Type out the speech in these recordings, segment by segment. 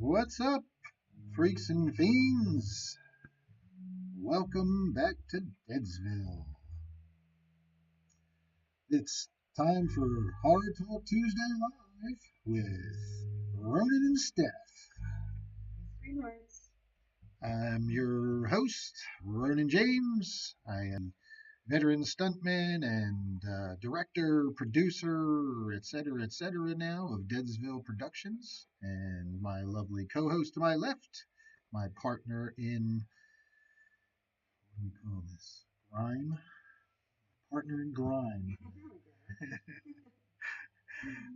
What's up, freaks and fiends? Welcome back to Deadsville. It's time for Horror Talk Tuesday Live with Ronin and Steph. I'm your host, Ronin James. I am veteran stuntman and director, producer, etc. now of Deadsville Productions. And my lovely co-host to my left, my partner in, what do we call this? Grime? Partner in grime.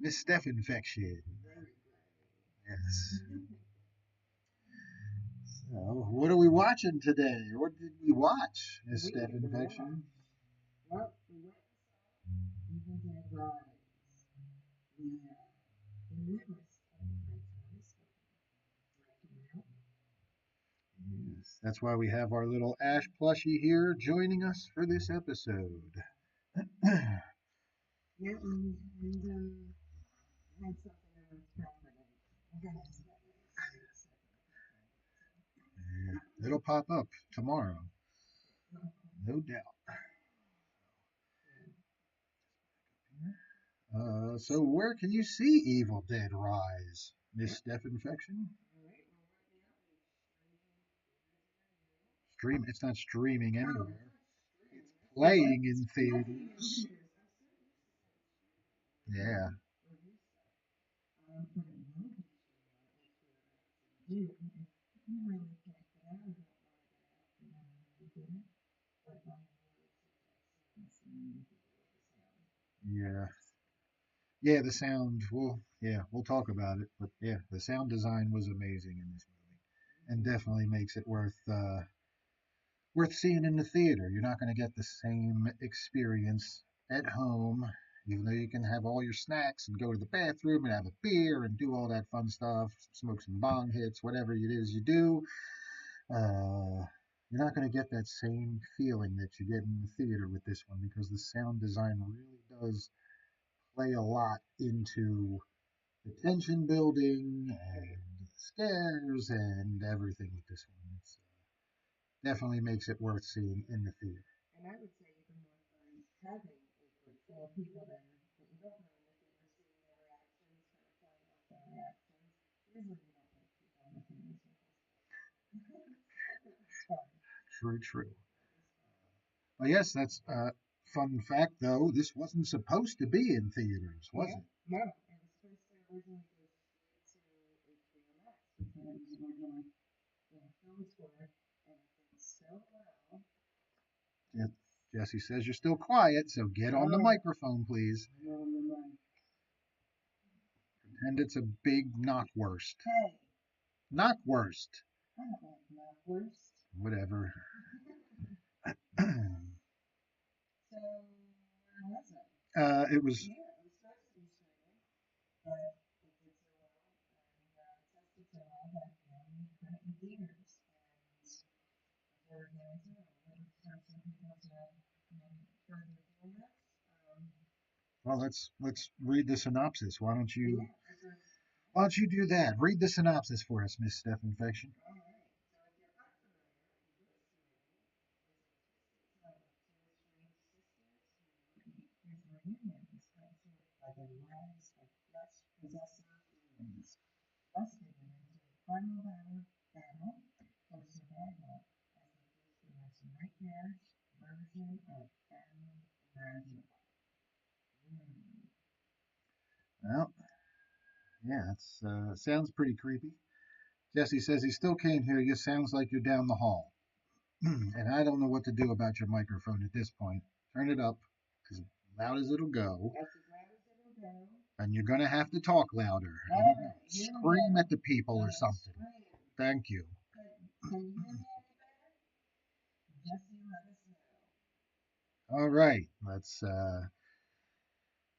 Miss Steph Infection. Yes. So, what are we watching today? What did we watch, Miss Steph Infection? Well, we went and saw Evil Dead Rise, the newest of the franchise that came out. Yes, that's why we have our little Ash plushie here joining us for this episode. Yeah, and had something I was throwing in. I'm gonna ask that in a second. Yeah, it'll pop up tomorrow, no doubt. So where can you see Evil Dead Rise, Miss Steph Infection? Stream? It's not streaming anywhere. It's playing in theaters. Yeah. Yeah. Yeah, the sound. We'll talk about it. But yeah, the sound design was amazing in this movie, and definitely makes it worth seeing in the theater. You're not going to get the same experience at home, even though you can have all your snacks and go to the bathroom and have a beer and do all that fun stuff, smoke some bong hits, whatever it is you do. You're not going to get that same feeling that you get in the theater with this one because the sound design really does play a lot into the tension building and the scares and everything with this one. It's definitely makes it worth seeing in the theater. And I would say even more fun having a group full of people there that you don't know in the theater, seeing their reactions, kind of playing off their reactions. Usually you don't like people in the theater, so it's fun. True. Well, yes, that's a fun fact, though. This wasn't supposed to be in theaters, was it? No, it was supposed to originally go straight to HBO Max because it was originally filmed for it, and it did so well. Yeah. Jesse says you're still quiet, so get on the microphone, please. Pretend it's a big knockwurst. Hey. Knockwurst. I don't like knockwurst. Whatever. So, where was it? It was. Yeah, it was supposed to be streaming, but it did so well, and tested so well that we put it in theaters, and we're going to start some people to further doing this. Well, let's read the synopsis. Why don't you Yeah, do that? Read the synopsis for us, Miss Steph Infection. all right. So if you're not familiar, this reunion is punctuated by the rise of flesh-possessor demons, thrusting them into a final battle for survival as they face the most nightmarish version of family imaginable. Well, yeah, it sounds pretty creepy. Jesse says he still can't hear you. Sounds like you're down the hall. And I don't know what to do about your microphone at this point. Turn it up, as loud as it'll go. That's as loud as it'll go. And you're going to have to talk louder. I don't know. Scream at the people or something. Thank you. Can you hear me any better? Jesse, let us know. All right, let's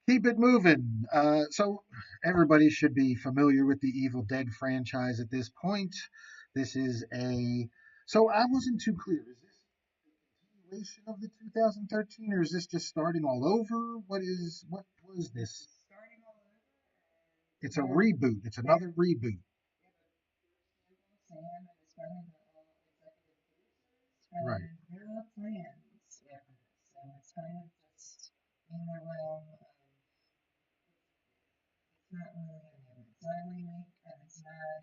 keep it moving. So everybody should be familiar with the Evil Dead franchise at this point. This is so I wasn't too clear. Is this a continuation of the 2013, or is this just starting all over? What was this? Starting all over. It's a reboot. It's another reboot. front of the all executive producers, Right. and there are plans after this. So it's kind of just in the realm of it's not really a movie. It's not a remake, and it's not.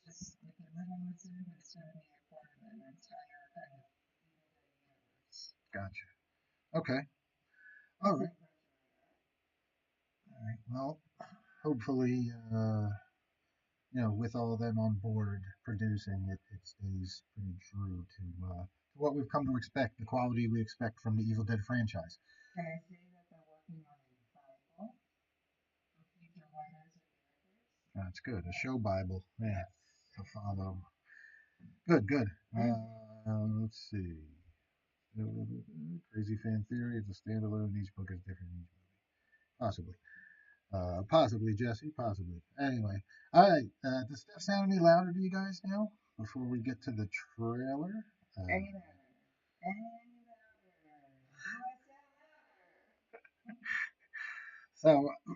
It's just they could live on this in, but it's going to be a part of an entire kind of Evil Dead universe. Gotcha. Okay. All That's right. it. All right. Well, hopefully, with all of them on board producing it, it stays pretty true to what we've come to expect, the quality we expect from the Evil Dead franchise. Can I say that they're working on a Bible for future writers and directors? That's good. A show Bible, yeah, Yes. to follow. Good, good. And Let's see. Crazy fan theory. It's a standalone. Each book is different in each movie. Possibly. Possibly, Jesse. Possibly. Anyway. All right. Does Steph sound any louder to you guys now? Before we get to the trailer? Uh, any louder. Any louder. Do I sound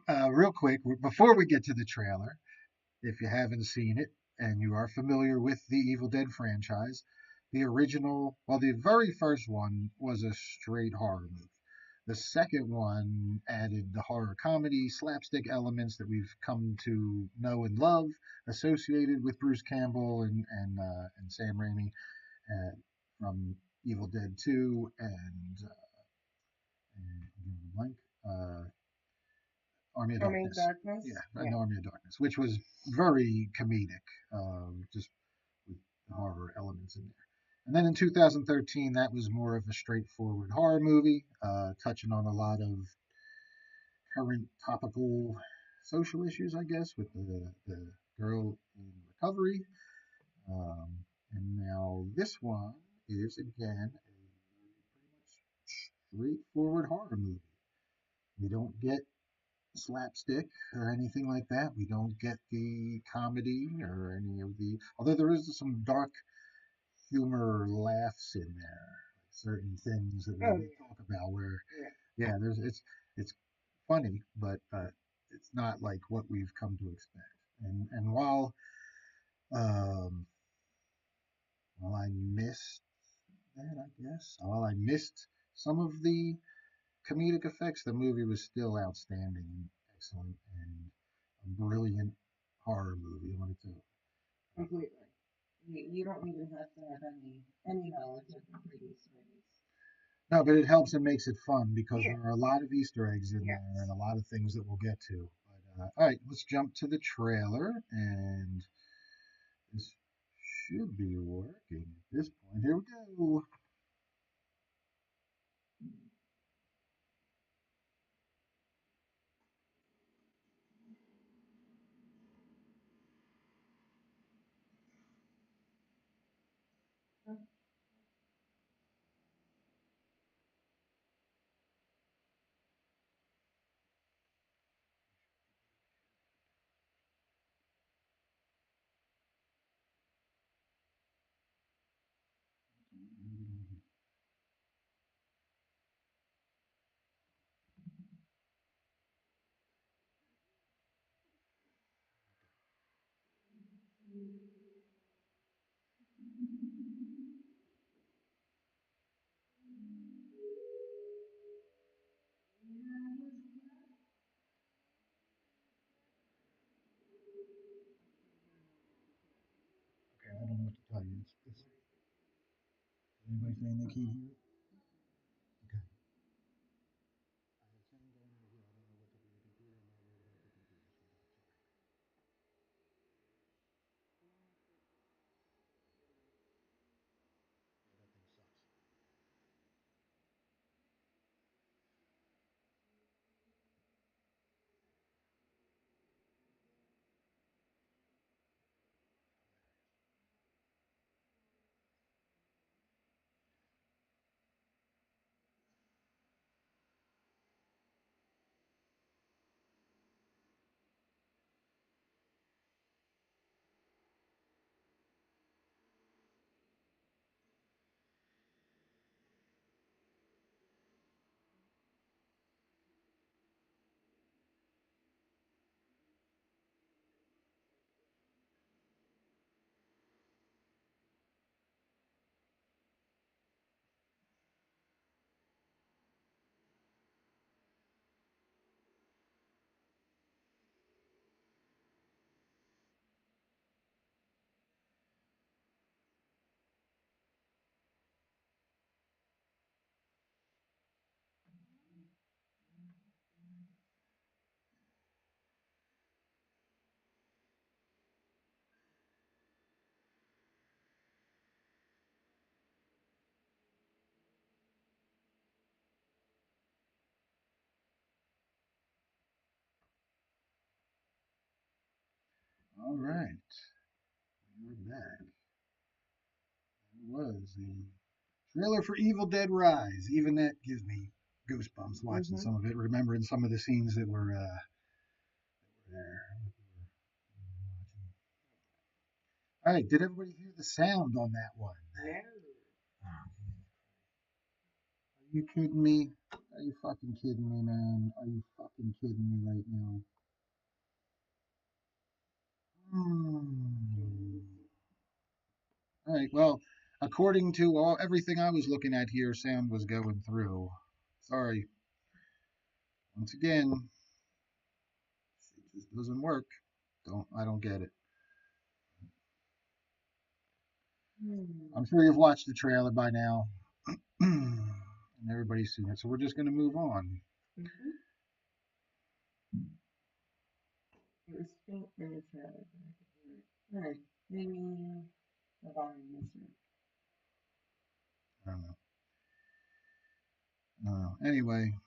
louder? so, real quick, before we get to the trailer, if you haven't seen it and you are familiar with the Evil Dead franchise, the original, well, the very first one was a straight horror movie. The second one added the horror comedy, slapstick elements that we've come to know and love, associated with Bruce Campbell and Sam Raimi uh, from Evil Dead 2 and blank, uh, Army of Army of Darkness. Darkness? Yeah, an Yeah. Army of Darkness, which was very comedic, just with horror elements in there. And then in 2013, that was more of a straightforward horror movie, touching on a lot of current topical social issues, I guess, with the girl in recovery. Um, and now this one is again a pretty much straightforward horror movie. We don't get slapstick or anything like that. We don't get the comedy or any of the. Although there is some dark humor laughs in there, certain things that Oh, we'll yeah. talk about. Where Yeah. yeah, there's it's funny, but it's not like what we've come to expect. And um, while I missed that, I guess while I missed some of the comedic effects, the movie was still outstanding and excellent and a brilliant horror movie. I wanted to. Completely. You don't even have to have any knowledge of the previous movies. No, but it helps and makes it fun because Yeah. there are a lot of Easter eggs in there and Yes. a lot of things that we'll get to. But all right, let's jump to the trailer, and this should be working at this point. Here we go. Okay, I don't know what to tell you. Anybody saying they can't hear it? Okay. I have sound going over here. I don't know what's up with your computer. I'm not worried about the computer. Yeah, that thing sucks. All right, we're back. It was the trailer for Evil Dead Rise. Even that gives me goosebumps watching some of it, remembering some of the scenes that were there. All right, did everybody hear the sound on that one? No. Are you kidding me? Are you fucking kidding me, man? Are you fucking kidding me right now? Hmm. All right, well, according to everything I was looking at here, sound was going through. Sorry. Once again, it just doesn't work. I don't get it. I'm sure you've watched the trailer by now. And everybody's seen it, so we're just going to move on. Mm-hmm. It was faint in the trailer, but I could hear it. Alright, maybe the volume is I don't know. Anyway,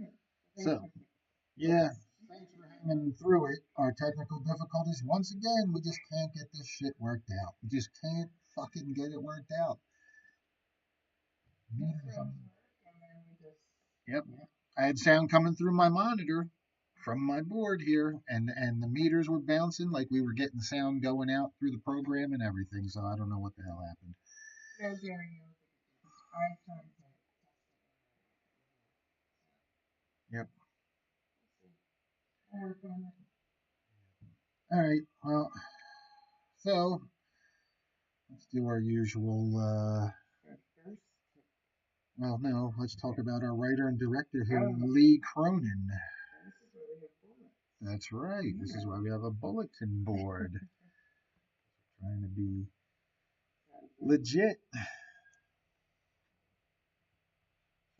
right. so yeah, thanks for hanging through it. Our technical difficulties. Once again, we just can't get this shit worked out. We just can't fucking get it worked out. Yep. I had sound coming through my monitor from my board here, and the meters were bouncing like we were getting sound going out through the program and everything. So I don't know what the hell happened. No, Jerry, I tried to test it. Yep. I'll work on it. All right. Well, so let's do our usual. First, Well, no, let's talk about our writer and director here, Oh. Lee Cronin. this is where we have bullets. That's right. This is why we have a bulletin board. Trying to be legit.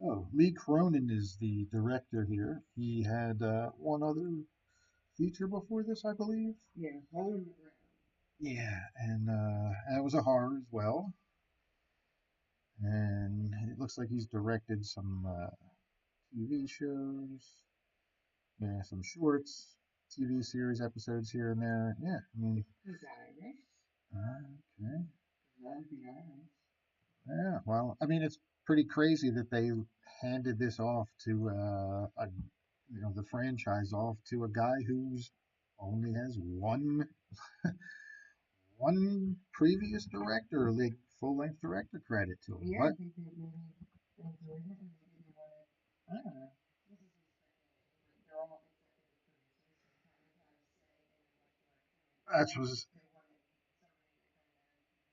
Oh, Lee Cronin is the director here. He had one other feature before this, I believe. Yeah, hole in the ground. Yeah, and that was a horror as well. And it looks like he's directed some TV shows, yeah, some shorts, TV series episodes here and there. Yeah, I mean, He's Irish. okay. That'd be Irish. Yeah, well, I mean, it's pretty crazy that they handed this off to the franchise off to a guy who's only has one previous director, like full length director credit to him. Yeah, What? I think they really enjoyed it and they didn't want to. I don't know. This is his second. They're all executive producers, so kind of have say in what That's was they wanted somebody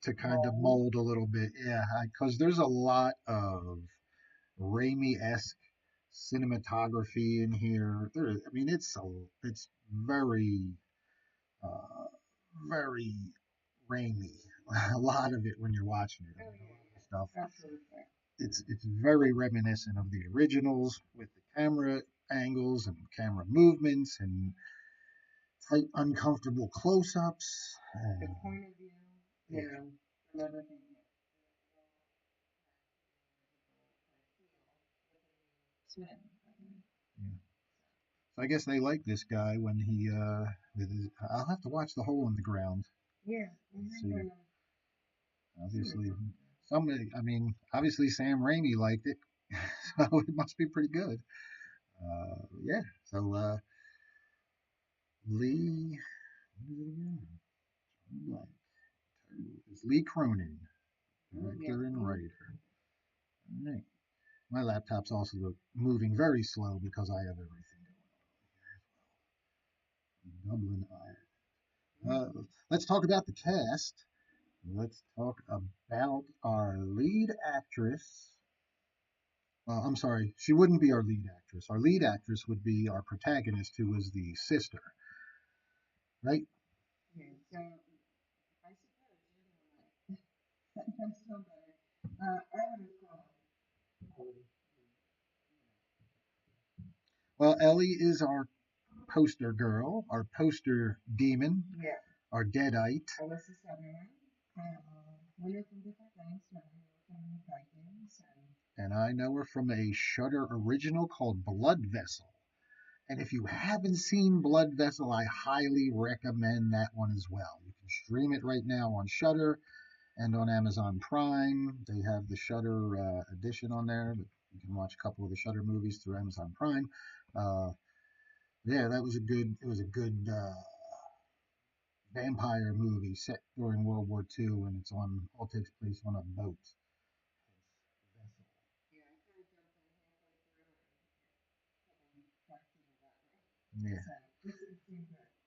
to to kind of mold a little bit, yeah, because there's a lot of Raimi-esque cinematography in here. I mean, it's very uh, very Raimi. A lot of it when you're watching it. I mean, a lot of the stuff. Absolutely. It's very reminiscent of the originals with the camera angles and camera movements and tight, uncomfortable close-ups. The point of view, you know, from everything. Swim. Yeah. So I guess they like this guy when he I'll have to watch the hole in the ground. Yeah. Let's see. Obviously, I mean, obviously Sam Raimi liked it, so it must be pretty good. Yeah. So Lee, it's Lee Cronin, director and writer. All right. My laptop's also moving very slow because I have everything going on here as well. Dublin, Ireland. Let's talk about the cast. Let's talk about our lead actress. I'm sorry, she wouldn't be our lead actress. Our lead actress would be our protagonist, who is the sister, right? Yeah, so I suppose you're the one that knows better. I would have gone. Well, Ellie is our poster girl, our poster demon, Yeah. our deadite. Alyssa Sutherland. We know from different things. So we know from the Vikings. And I know her from a Shudder original called Blood Vessel. And if you haven't seen Blood Vessel, I highly recommend that one as well. You can stream it right now on Shudder and on Amazon Prime. They have the Shudder edition on there. You can watch a couple of the Shudder movies through Amazon Prime. Uh, yeah, that was a good. It was a good vampire movie set during World War II, and it's on all takes place on a boat. Yeah,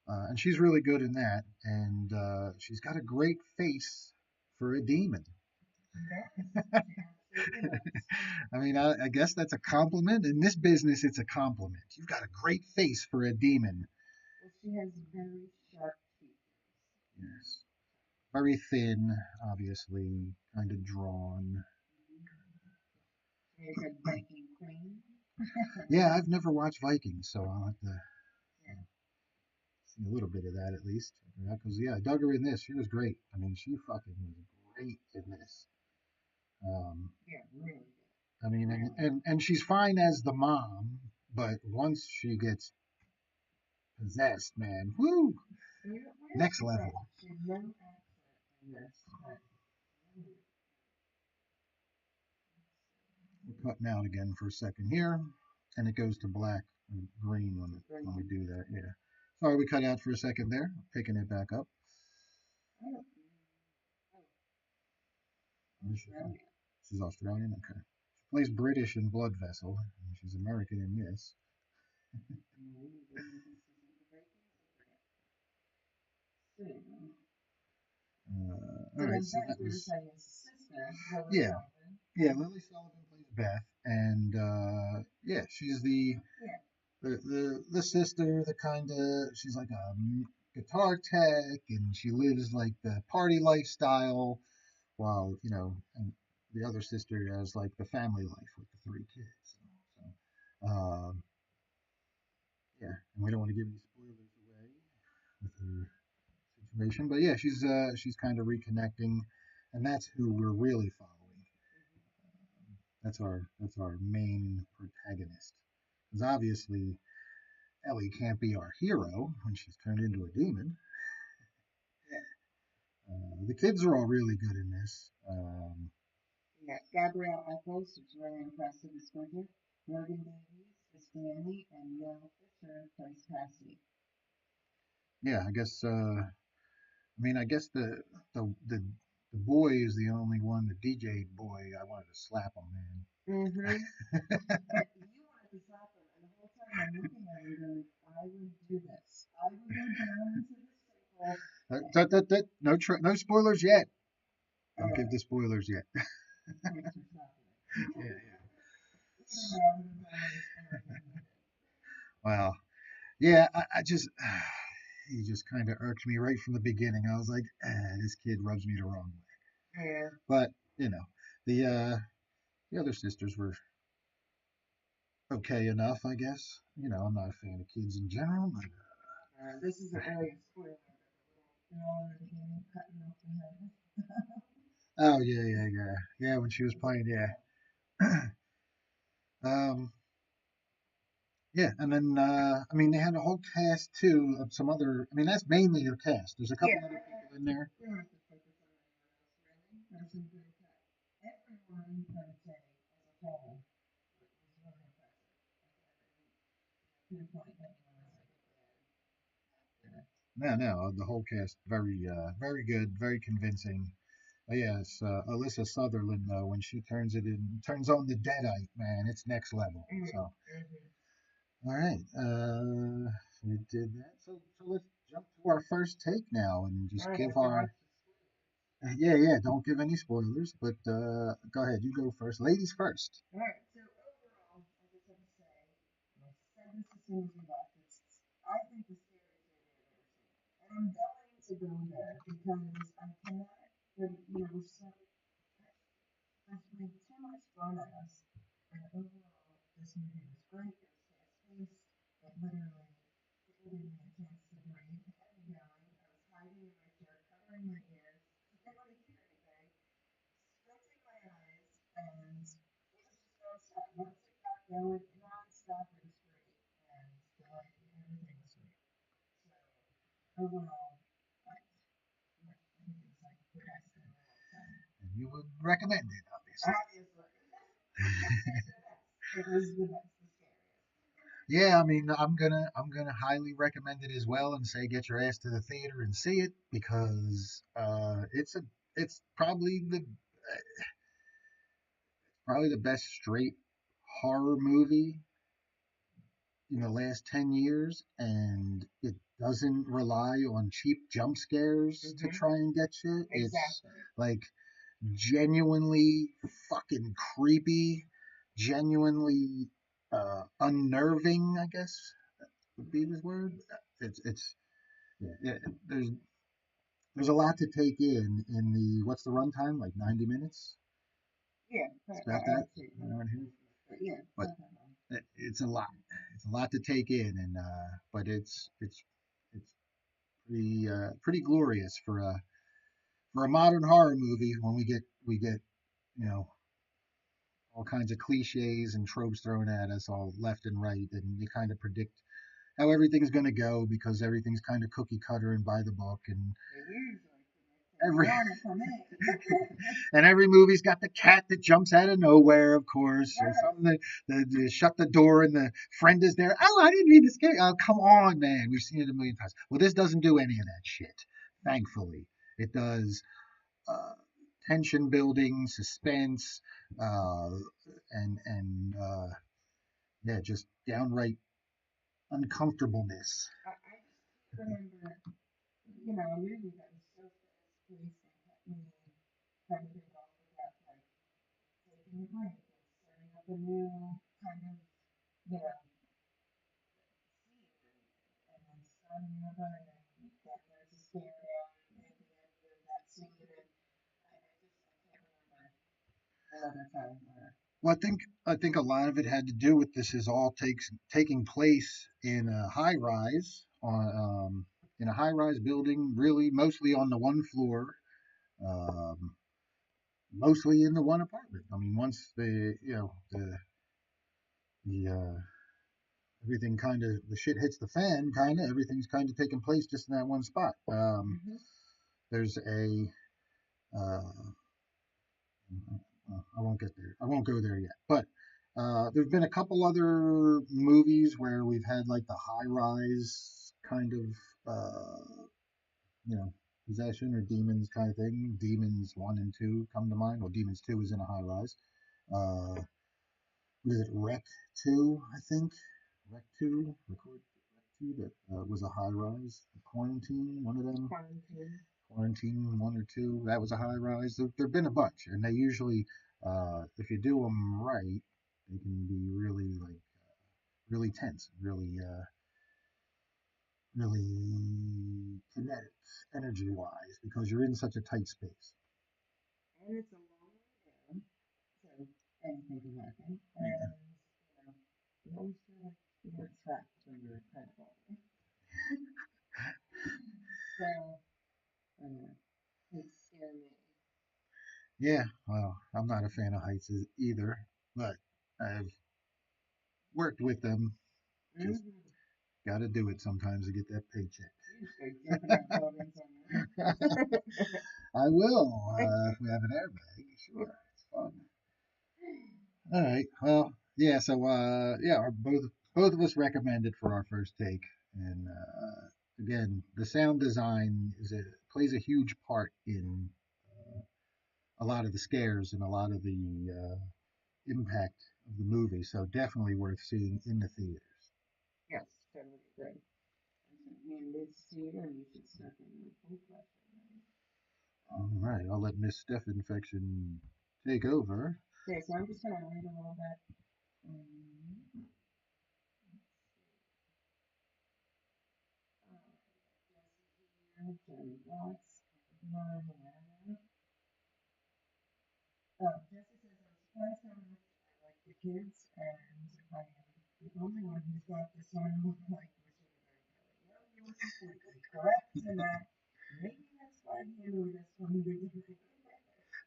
and she's really good in that, and she's got a great face for a demon. I mean, I guess that's a compliment. In this business, it's a compliment. You've got a great face for a demon. Well, she has very sharp features. Yes. Very thin, obviously, kind of drawn. She said Viking Queen. Yeah, I've never watched Vikings, so I'll have to see a little bit of that at least. Because, yeah, I dug her in this. She was great. I mean, she fucking was great in this. Yeah, really good. I mean, and she's fine as the mom, but once she gets possessed, man, whoo, next level. She has no accent in this. We're cutting out again for a second here, and it goes to black and green when we do that. Yeah. Sorry, we cut out for a second there. Picking it back up. She's Australian. Okay. She plays British in Blood Vessel, and she's American in this. All right, so that was yeah, yeah. Lily Sullivan plays Beth, and yeah, she's the sister, the kind of she's like a guitar tech, and she lives like the party lifestyle, while and the other sister has like the family life with the three kids. So, yeah, and we don't want to give any spoilers away with her situation, but yeah, she's kind of reconnecting, and that's who we're really following. That's our main protagonist, because obviously Ellie can't be our hero when she's turned into a demon. The kids are all really good in this. Yeah, Gabrielle Eccles is really impressive as Bridget. Morgan Davies is Stanley, and Will Fisher plays Cassie. Yeah, I guess. I mean, I guess the boy is the only one. The DJ boy, I wanted to slap him, man. Mm-hmm. Yeah, you wanted to slap him, and the whole time I'm looking at him going, I would do this. I would go down into the circle. No spoilers yet. Don't give the spoilers yet. Yeah, Wow. Yeah, I just he just kind of irked me right from the beginning. I was like, this kid rubs me the wrong way. Yeah. But the other sisters were okay enough, I guess. I'm not a fan of kids in general, but this is a really spoiler, but the little girl in the beginning cutting off the head. oh yeah. When she was playing, yeah. um, yeah, and then I mean they had a whole cast too of some other. I mean that's mainly your cast. There's a couple other people in there. Everyone, I would say, as a whole, was really impressive. To the point that you know, No, the whole cast very good, very convincing. Yes, Alyssa Sutherland though, when she turns on the Deadite, man, it's next level. So, all right, we did that. So let's jump to our first take now and just give our. Yeah. Don't give any spoilers, but go ahead. You go first. Ladies first. All right. So overall, I just have to say, I said this as soon as we left. I think the scariest movie I've ever seen, and I'm going to go there because I cannot. We're so there's been too much thrown at us, and overall, this movie was great. It was fast-paced. It literally didn't give me a chance to breathe. It kept me going. I was hiding in my chair, covering my ears. I didn't want to hear anything. Squinting my eyes, and it was just nonstop. Once it got going, nonstop, it was great. And overall, I, I think it's like the best in a long time. And you would recommend it, obviously. Obviously, it was the best, the scariest. Yeah, I mean, I'm gonna highly recommend it as well, and say get your ass to the theater and see it because it's probably the best straight horror movie in the last 10 years, and it doesn't rely on cheap jump scares to try and get you. It's Exactly. like genuinely fucking creepy, genuinely unnerving, I guess would be the word. It's yeah, yeah, there's a lot to take in the what's the runtime, like 90 minutes. Yeah, It's about that I'd say around here. yeah, But not that long. it's a lot. It's a lot to take in, and but it's pretty glorious for a modern horror movie when we get you know all kinds of cliches and tropes thrown at us all left and right, and you kind of predict how everything's going to go because everything's kind of cookie cutter and by the book, and They usually every predict it for me. and every movie's got the cat that jumps out of nowhere, of course, or Yes. something that shut the door and the friend is there. Oh, I didn't mean to scare you. Oh, come on, man. We've seen it a million times. Well, this doesn't do any of that shit. Thankfully, it does uh, tension building, suspense, uh, and yeah, just downright uncomfortableness. I just remember, a movie that was so fast paced and kept me trying to think off about like taking a break and setting up a new kind of, scene and then starting over and then there's a stare down at the end of that scene and I can't remember another time where Well, I think a lot of it had to do with this is all taking place in a high rise in a high rise building, really mostly on the one floor, um, mostly in the one apartment. I mean, once the everything kind of the shit hits the fan, kind of everything's kind of taking place just in that one spot. mm-hmm. There's a uh, I won't get there. I won't go there yet. But there's been a couple other movies where we've had like the high rise kind of you know possession or demons kind of thing. Demons 1 and 2 come to mind. Well, Demons 2 is in a high rise. What is it? Wreck 2, I think. Wreck 2, Record Wreck 2 that was a high rise. Quarantine, one of them. Quarantine. Quarantine 1 or 2. That was a high rise. There've been a bunch, and they usually, if you do them right, they can be really like really tense, really kinetic, energy wise, because you're in such a tight space. And it's a long way down, so anything can happen. Yeah. And you always feel like you get trapped when you're kind of on it. So it scared me. Yeah. Well, I'm not a fan of heights either, but I've worked with them. Just Mm-hmm. got to do it sometimes to get that paycheck. You start jumping out buildings on your I will if we have an airbag. Sure, it's fun. All right. Well, yeah. So, yeah, both of us recommended for our first take, and again, the sound design plays a huge part in a lot of the scares and a lot of the impact of the movie. So, definitely worth seeing in the theaters. Yes, totally agree. And this theater, you should step in with full question. All right. I'll let Miss Steph Infection take over. Okay, so I'm just going to read a little bit. Um, Jesse here, Jerry Watts, Ronin. Jesse says, I'm surprised how much I like the kids, and I am the only one who thought the son looked like Machine Gun Kelly. No, you were completely correct in that. Maybe that's why you noticed when you didn't think no,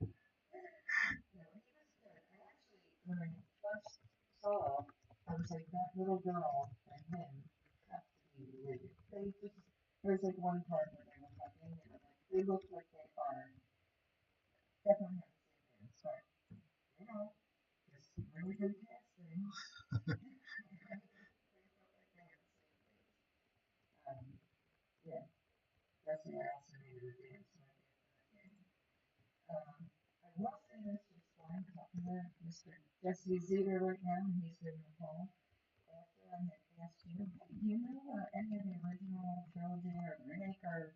he was good. I actually, when I first saw, I was like, that little girl and him have to be related. They just, there's like one Jesse's either right now, and he's doing the poll. After I had asked you, do you know any of the original trilogy or remake or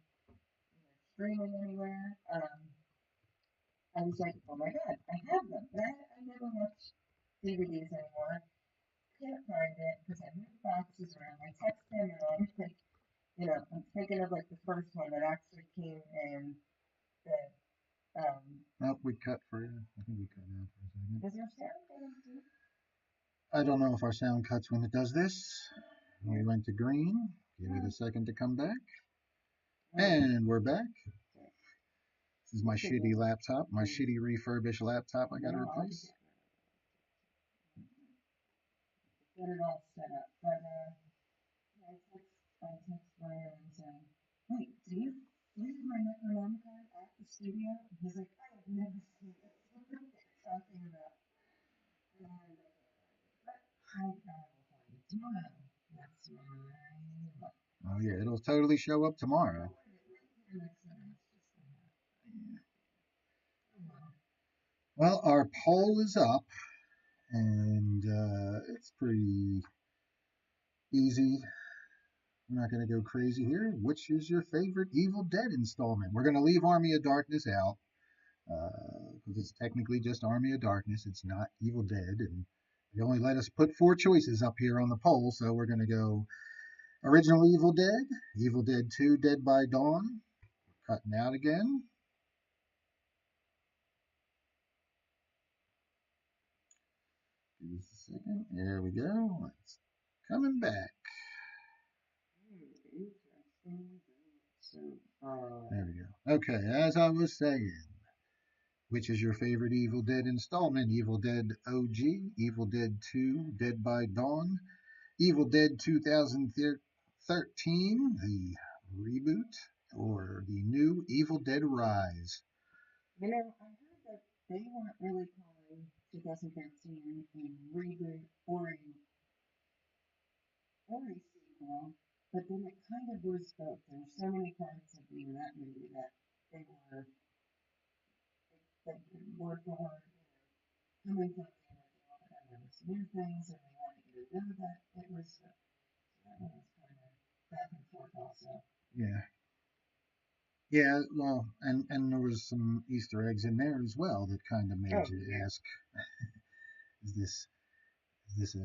streaming anywhere? I was like, oh my god, I have them. But I never watch DVDs anymore. Can't find it because I moved boxes around. I text him and I'm like, I'm thinking of like the first one that actually came in the Oh, we cut for you. I think we cut out for a second. is there sound going too? I don't know if our sound cuts when it does this. We went to green. Give it a second to come back. And we're back. This is my shitty laptop, my shitty refurbished laptop I got to replace. Get it all set up. But I text Ryan and say, wait, do you have my Necronomicon at the studio? And he's like, I have never seen it. What are you talking about? And but I will find it tomorrow. That's right. Oh yeah, it'll totally show up tomorrow. Well, our poll is up, and it's pretty easy. We're not going to go crazy here. Which is your favorite Evil Dead installment? We're going to leave Army of Darkness out because it's technically just Army of Darkness. It's not Evil Dead, and they only let us put 4 choices up here on the poll, so we're going to go original Evil Dead, Evil Dead 2, Dead by Dawn. Cutting out again. Give us a second. There we go. It's coming back. There we go. Okay, as I was saying, which is your favorite Evil Dead installment? Evil Dead OG, Evil Dead 2, Dead by Dawn, Evil Dead 2013, the reboot, or the new Evil Dead Rise? I heard that they weren't really calling 2013 a reboot or a sequel, but then it kind of was both. There were so many parts of that movie that they were more toward coming from the original, and there was new things, and they wanted you to know that it was. That was kind of back and forth also. Yeah. Yeah, well, and there was some Easter eggs in there as well that kind of made you ask, is this a,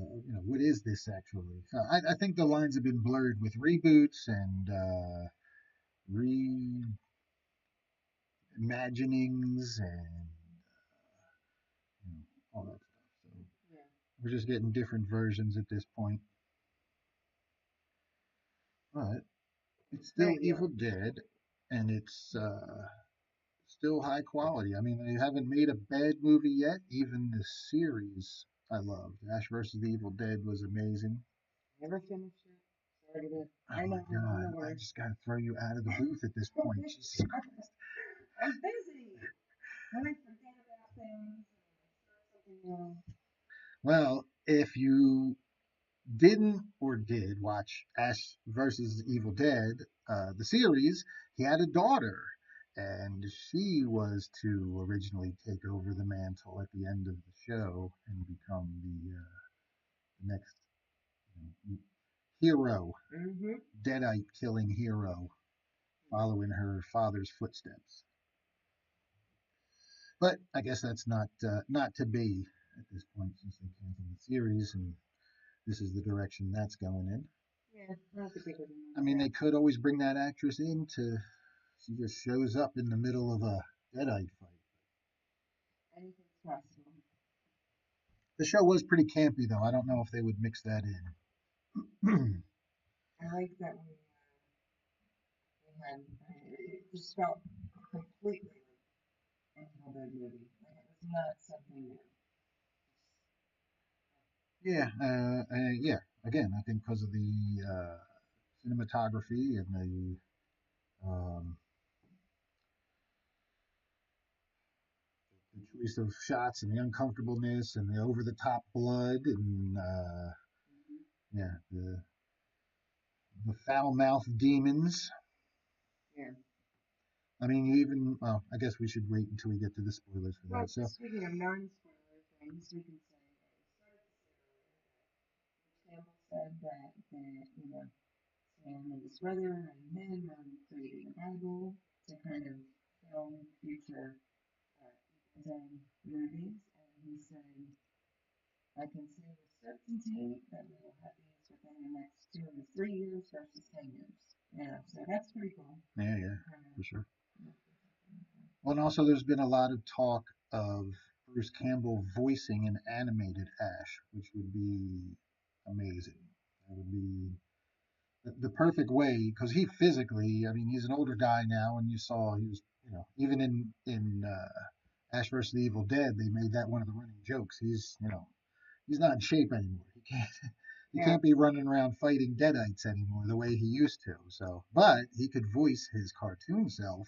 what is this actually? I think the lines have been blurred with reboots and reimaginings and all that stuff. So we're just getting different versions at this point. But it's still Evil Dead, and it's still high quality. I mean, they haven't made a bad movie yet. Even the series I loved. Ash vs. the Evil Dead was amazing. Never finished it. Started it. Oh my God! I just gotta throw you out of the booth at this point. Jesus Christ! I'm busy. When I forget about things, and start something new. Well, if you didn't or did watch Ash vs. Evil Dead, the series, he had a daughter, and she was to originally take over the mantle at the end of the show and become the next hero, Deadite killing hero, following her father's footsteps. But I guess that's not to be at this point, since they canceled the series, and this is the direction that's going in. Yeah, not the bigger I mean, they could always bring that actress in to. She just shows up in the middle of a Deadite fight. Anything's possible. The show was pretty campy, though. I don't know if they would mix that in. I like that we had. It just felt completely like an Evil Dead movie. Like it was not something new. Yeah, yeah. Again, I think because of the cinematography and the choice of shots and the uncomfortableness and the over-the-top blood and yeah, the foul-mouthed demons. Yeah. I mean, even well, I guess we should wait until we get to the spoilers for that. So speaking of non-spoiler things, least we can say that we started to say earlier that Campbell said that Sam and his brother and him are creating a Bible to kind of film future Evil Dead movies, and he said, I can say with certainty that we will have these within the next 2 to 3 years versus 10 years. Yeah, so that's pretty cool. Yeah, yeah, for sure. Yeah. Well, and also there's been a lot of talk of Bruce Campbell voicing an animated Ash, which would be amazing. That would be the perfect way because he physically, I mean, he's an older guy now, and you saw he was, even in Ash vs. the Evil Dead, they made that one of the running jokes. He's not in shape anymore. He Yeah. can't be running around fighting deadites anymore the way he used to. So, but he could voice his cartoon self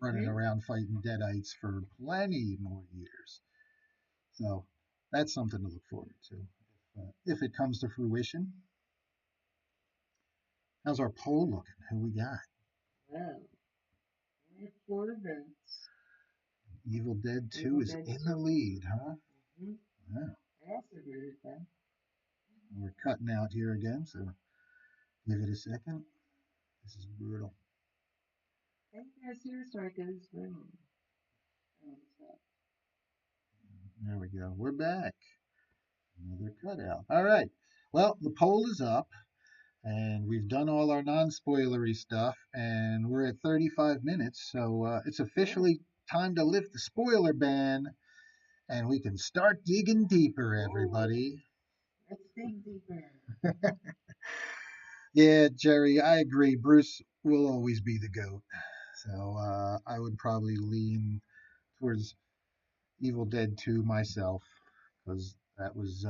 running around fighting deadites for plenty more years. So that's something to look forward to if it comes to fruition. How's our poll looking? Who we got? Well, we have 4 votes. Evil Dead 2 Evil is Dead in 2. the lead, huh? Mm-hmm. Yeah. I also agree with that. We're cutting out here again, so give it a second. This is brutal. Thank you, Sir Sarkis. There we go. We're back. Another cutout. All right. Well, the poll is up, and we've done all our non-spoilery stuff, and we're at 35 minutes, so it's officially time to lift the spoiler ban, and we can start digging deeper, everybody. Let's dig deeper. Yeah, Jerry, I agree. Bruce will always be the GOAT. So I would probably lean towards Evil Dead 2 myself because that was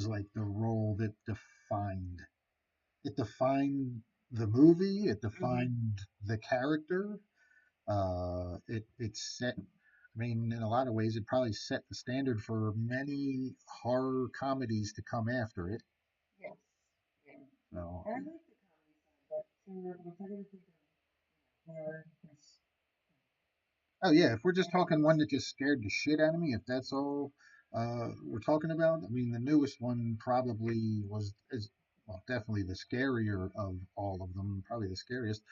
like the role that defined the movie. It defined the character. It set. I mean, in a lot of ways, it probably set the standard for many horror comedies to come after it. Yes. Yeah. So, I like the comedy side, but for repetitive horror, yes. oh yeah, if we're just talking one that just scared the shit out of me, if that's all we're talking about, I mean, the newest one probably is well, definitely the scarier of all of them, probably the scariest.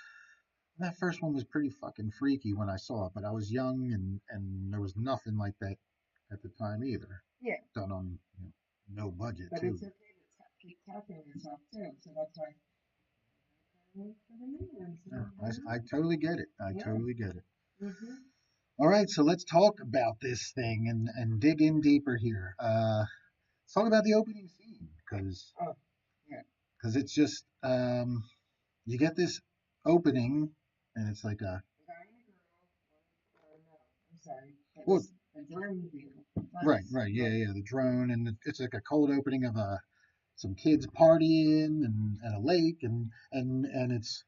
That first one was pretty fucking freaky when I saw it, but I was young and there was nothing like that at the time either. Yeah. Done on no budget But too. it's okay to keep tapping yourself too, so that's why I wait for the new ones. Yeah, I totally get it. I totally get it. Mm-hmm. All right, so let's talk about this thing and dig in deeper here. Let's talk about the opening scene because Oh, yeah. it's just you get this opening and it's like a A guy and a girl. No, I'm sorry. well, It's a drone view. right, yeah, the drone and it's like a cold opening of some kids partying and at a lake and it's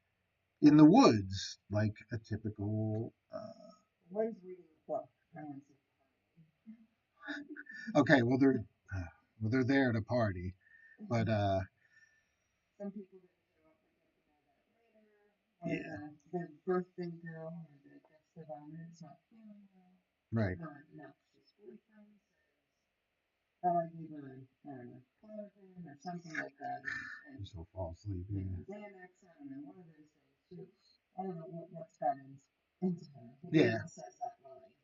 in the woods like a typical. One's reading a book. Okay, well they're there to party, but Some people didn't show up. We get to know that later. yeah, The birthday girl or the guest of honor is not feeling well. right. No, she's boyfriend says, oh, I gave her, I don't know, chloroquine or something like that. And She'll fall asleep. yeah, Yeah. Xanax, I don't know, one of those things. I don't know what's got into her. Yeah. Says that line.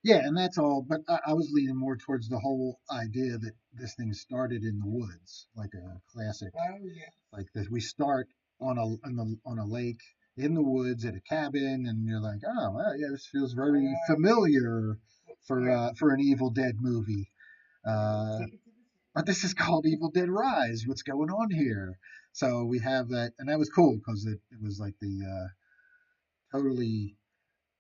Yeah, and that's all. But I was leaning more towards the whole idea that this thing started in the woods, like a classic. Oh yeah. Like that, we start on a lake in the woods at a cabin, and you're like, oh, well, yeah, this feels very familiar for an Evil Dead movie. But this is called Evil Dead Rise. What's going on here? So we have that, and that was cool because it was like the totally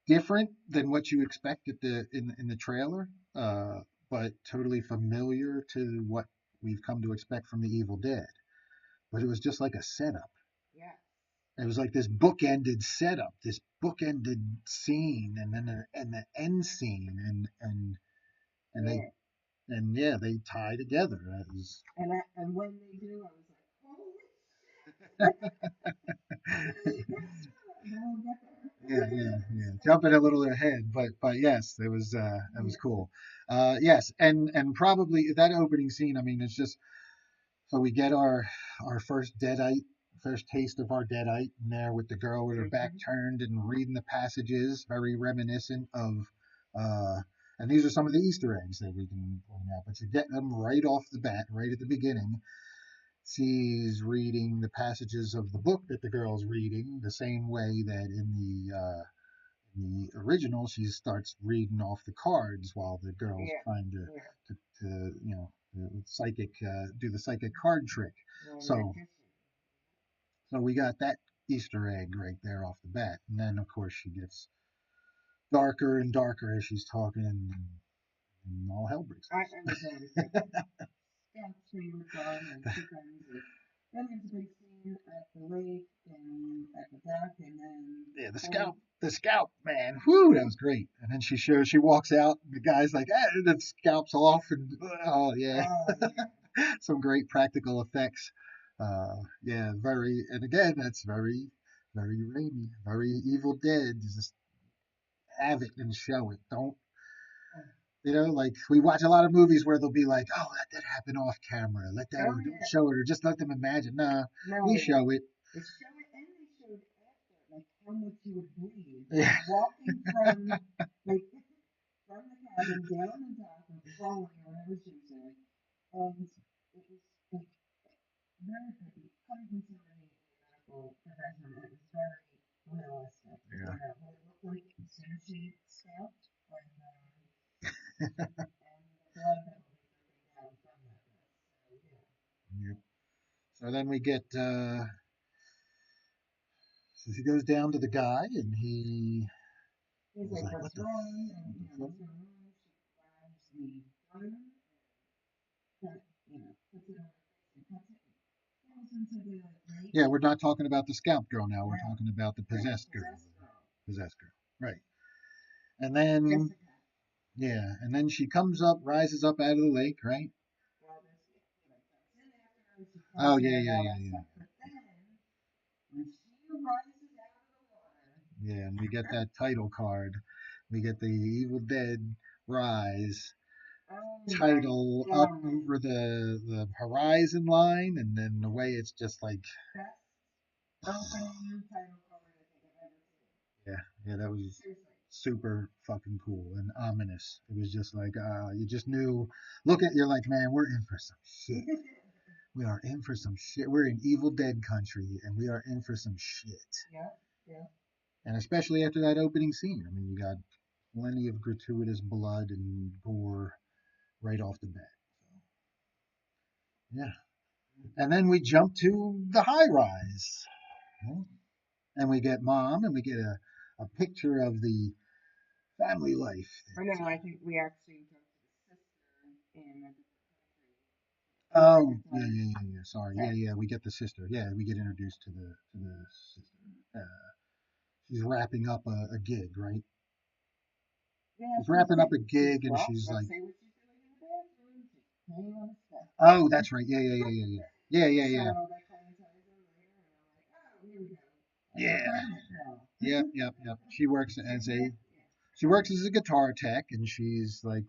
different than what you expect at in the trailer, but totally familiar to what we've come to expect from the Evil Dead. But it was just like a setup. Yeah. It was like this bookended setup, this bookended scene, and then the end scene, and yeah. they tie together. That was. And when they do, I was like, holy shit! yeah. Jumping a little ahead, but yes, it was Yeah. cool. Yes, and probably that opening scene. I mean, it's just so we get our first deadite, first taste of our deadite in there with the girl with her back Mm-hmm. turned and reading the passages, very reminiscent of. Uh, and these are some of the Easter eggs that we can point out, but you get them right off the bat, right at the beginning. She's reading the passages of the book that the girl's reading, the same way that in the original she starts reading off the cards while the girl's Yeah. trying Yeah. to you know psychic do the psychic card trick. Well, So magician. so we got that Easter egg right there off the bat, and then of course she gets darker and darker as she's talking, and all hell breaks I was loose. going to say, Steph's favorite part when she comes is, then there's a big scene at the lake and at the dock, and then Yeah, whole, the scalp, man. Whoo, that was great. And then she walks out, and the guy's like, the scalp's off, and oh yeah, oh yeah, some great practical effects. Yeah, very, and again, that's very rainy, very Evil Dead. Just have it and show it. Don't, oh, like we watch a lot of movies where they'll be like, oh, let that happen off camera, let that, oh or don't yeah. show it, or just let them imagine. Nah, we No, show it. they show it and they showed after, like how much you would bleed, Yeah, walking from like from the cabin down the dock or falling or whatever she was doing, and it was like very coming from somebody in the medical profession, it was very realistic. yeah. What it looked like as soon as she stepped, and the blood that would be dripping down from that dress. So yeah, Yep. So then we get so she goes down to the guy, and he's he's like, like, "What's wrong?" And what the fuck? what's going on? She grabs the gun and cut, puts it on her face and cuts it and falls into the lake. Yeah, we're not talking about the scalp girl now. We're No, talking about the right, possessed girl. possessed girl, Possessed girl. Right. And then, Jessica. yeah, and then she comes up, rises up out of the lake, right? Well, there's yeah, like jumps in after her, she Oh, comes in yeah, and yeah, all yeah, that yeah. stuff. But then when she rises out of the water, Yeah, and we get that title card. We get the Evil Dead Rise oh my title up god, over the horizon line, and then the way it's just like, best opening title card I think I've ever seen. yeah, yeah, that was Seriously. super fucking cool and ominous. It was just like you just knew. Look at you're like, man, we're in for some shit. We are in for some shit. We're in Evil Dead country, and we are in for some shit. Yeah, yeah. And especially after that opening scene, I mean, you got plenty of gratuitous blood and gore right off the bat. So, yeah, and then we jump to the high rise, and we get mom, and we get a picture of the family life. Or no, I think we actually go to the sister in a different country for the Oh, second yeah, time. yeah, yeah, yeah. Sorry. Yeah, Okay. yeah. We get the sister. Yeah, we get introduced to the sister. She's wrapping up a gig, right? Yeah, She's wrapping up a she's gig, and well, she's let's like, say what she's doing in the bathroom. She's playing on the stuff. "Oh, that's right. Yeah, yeah, yeah, yeah, yeah, yeah, yeah, So yeah, that kind of ties in later, and I'm like, oh, here we go. A yeah, pregnant girl. yep, yep, yep." She works Same as with, a yeah. she works as a guitar tech, and she's like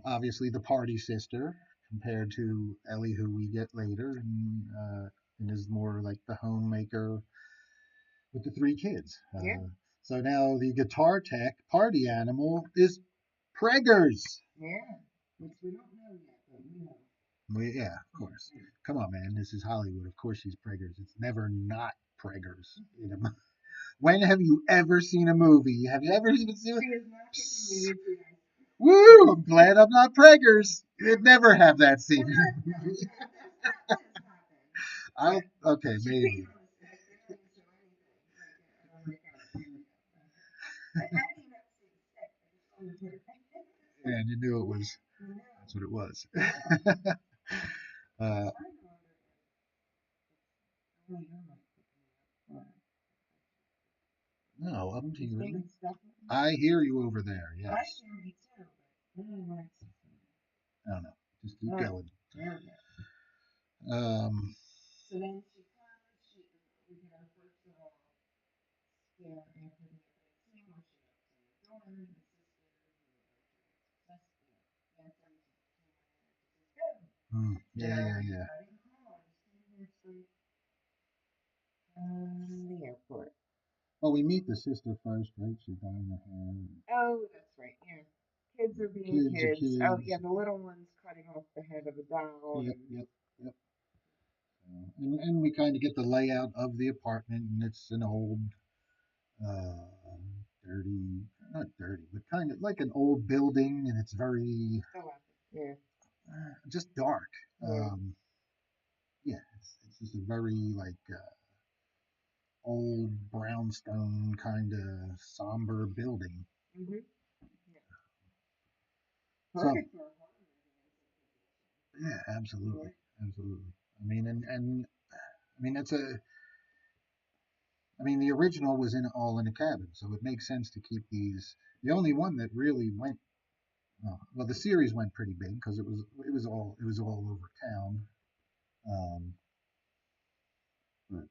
obviously the party sister compared to Ellie, who we get later, and is more like the homemaker with the three kids. Yeah, So now the guitar tech party animal is Preggers. yeah. Which we don't know yet, but we know. Yeah, of course. Come on, man. This is Hollywood. Of course she's Preggers. It's never not Preggers. When have you ever seen a movie? Have you ever even seen She is not taking me into that. Woo! I'm glad I'm not Preggers. You'd never have that scene. Well, not, no, that, that has happened. I But okay, she maybe. peed on the stick. They don't even show anything. Like, oh my god, here we go. Okay. I didn't even see the stick. I just saw the Twitter. Yeah, and you knew it was. No. That's what it was. Yeah. I'm uh, starting to wonder if, oh, you're not picking me up. no, I'm She's hearing. making stuff with me. I hear you over there. I Yes. hear me too, but I don't know what's I don't know. Just keep all right, going. there we go. Um, So then she comes, we get our first little scare brother and the sister who are doing success, Yeah, yeah, yeah. driving a car, just sitting here the airport. Well, we meet the sister first, right? She's dyeing her hair. Oh, that's right. Yeah. Kids are being Kids are kids. Oh, yeah, kids. the little one's cutting off the head of a doll. Yep, And yep, yep. And we kind of get the layout of the apartment, and it's an old, uh, dirty, not dirty, but kind of like an old building, and it's very oh, wow. Yeah. just dark. Yeah. Yeah, it's just a very like old brownstone kind of somber building. Mm-hmm. Yeah. So Perfect for a horror yeah, absolutely, movie. absolutely. I mean, and I mean that's a. I mean, the original was in all in a cabin, so it makes sense to keep these. The only one that really went well, the series went pretty big because it was all over town. Um, but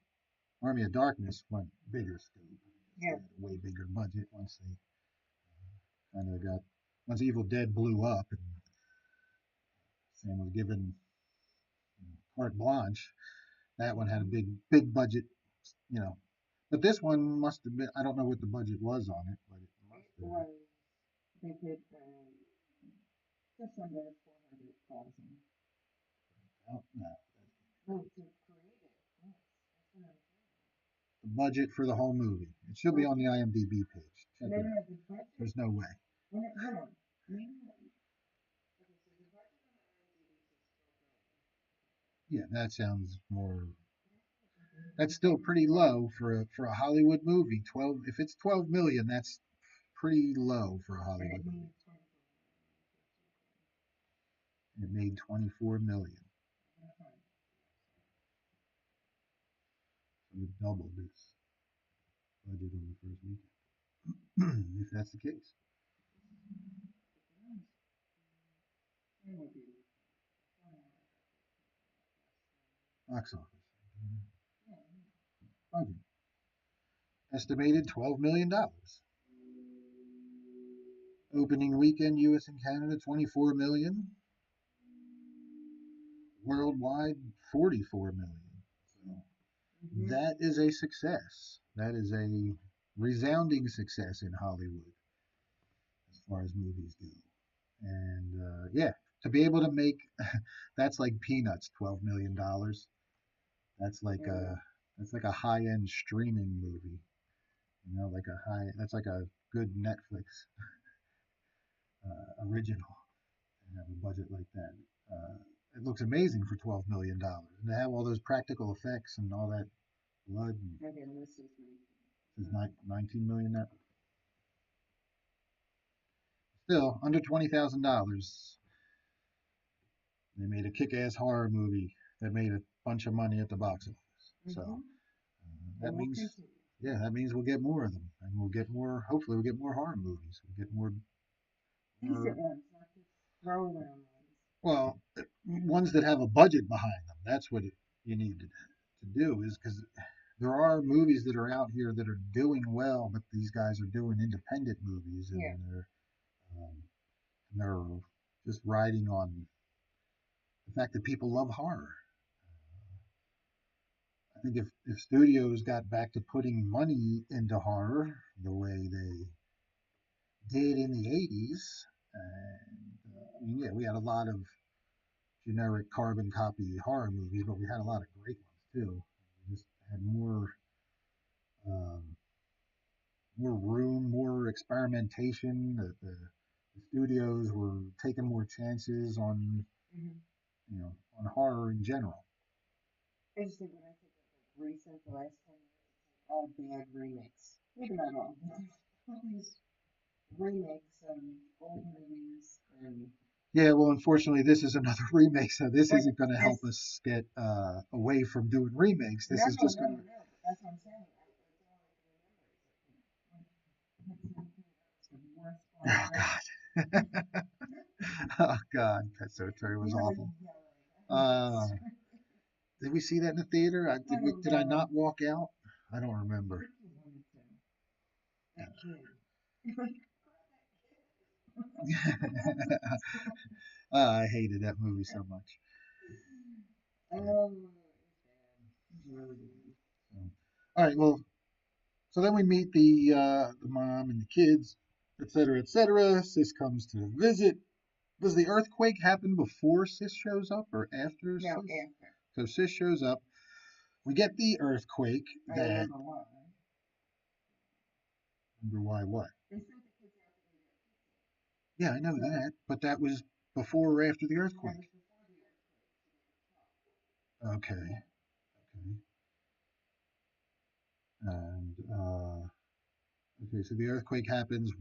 Army of Darkness went bigger still. They Yeah. had a way bigger budget once they kind of got once Evil Dead blew up and Sam was given carte blanche. That one had a big budget, you know. But this one must have been. I don't know what the budget was on it, but it must It have. was, they did just under 400,000. Oh, no. Oh, to create it. Yes. That's what I was The budget for the whole movie. It should be saying. on the IMDb page. Check No, it no, out. no, the budget. There's no way. Hold on. Maybe. Okay, so the budget on the IMDb says 12 million. Yeah, that sounds more. That's still pretty low for a Hollywood movie. 12. If it's 12 million, that's pretty low for a And it Hollywood movie. made 24 It made 24 million, million. so it doubled its budget on the first weekend. If that's the case, box office budget estimated $12 million. Opening weekend, U.S. and Canada, 24 million. Worldwide, 44 million. So Mm-hmm. that is a success. That is a resounding success in Hollywood as far as movies go. And yeah, to be able to make that's like peanuts, $12 million. That's like Mm-hmm. a high end streaming movie. Like a high. That's like a good Netflix original. And have a budget like that. It looks amazing for $12 million, and to have all those practical effects and all that blood. And Okay, this is is 19 million now. Still under $20,000. They made a kick-ass horror movie that made a bunch of money at the box office. So mm-hmm. that And we'll means, continue. yeah, that means we'll get more of them, and we'll get more. Hopefully, we'll get more horror movies. We'll get more. Decent ones, not just throwaway ones. Well, ones that have a budget behind them. That's what you need to do. Is because there are movies that are out here that are doing well, but these guys are doing independent movies, and Yeah. um, they're just riding on the fact that people love horror. I think if studios got back to putting money into horror the way they did in the 80s, and I mean, yeah, we had a lot of generic carbon copy horror movies, but we had a lot of great ones too. We just had um, more room, more experimentation. The studios were taking more chances on Mm-hmm. on horror in general. I just think when I think of like recent, the last 10 years, it's like all bad remakes. Maybe not all, but there's all these remakes of old movies and Yeah, well, unfortunately, this is another remake, so this but isn't going to help this us get away from doing remakes. no This is no just no going to. no but that's what I'm saying. That's all I can remember is like Oh what's the worst God. one Oh God, Pet Cemetery was really awful. Uh, yelling. did we see that in the theater? I don't Did I know. not walk out? I don't I remember. think you wanted to. That kid. I hated that movie so much. Yeah. Oh, it was bad. It was really bad. So, all right. Well, so then we meet the mom and the kids, et cetera, et cetera. Sis comes to visit. Does the earthquake happen before Sis shows up or after No, Sis? after. So Sis shows up. We get the earthquake I that. remember why. Wonder why what? They sent the kids out to go get pizza. Yeah, I know So that, but that was before or after the that was earthquake. before the earthquake, so they were taught. Okay. Yeah. Okay. And okay, so the earthquake happens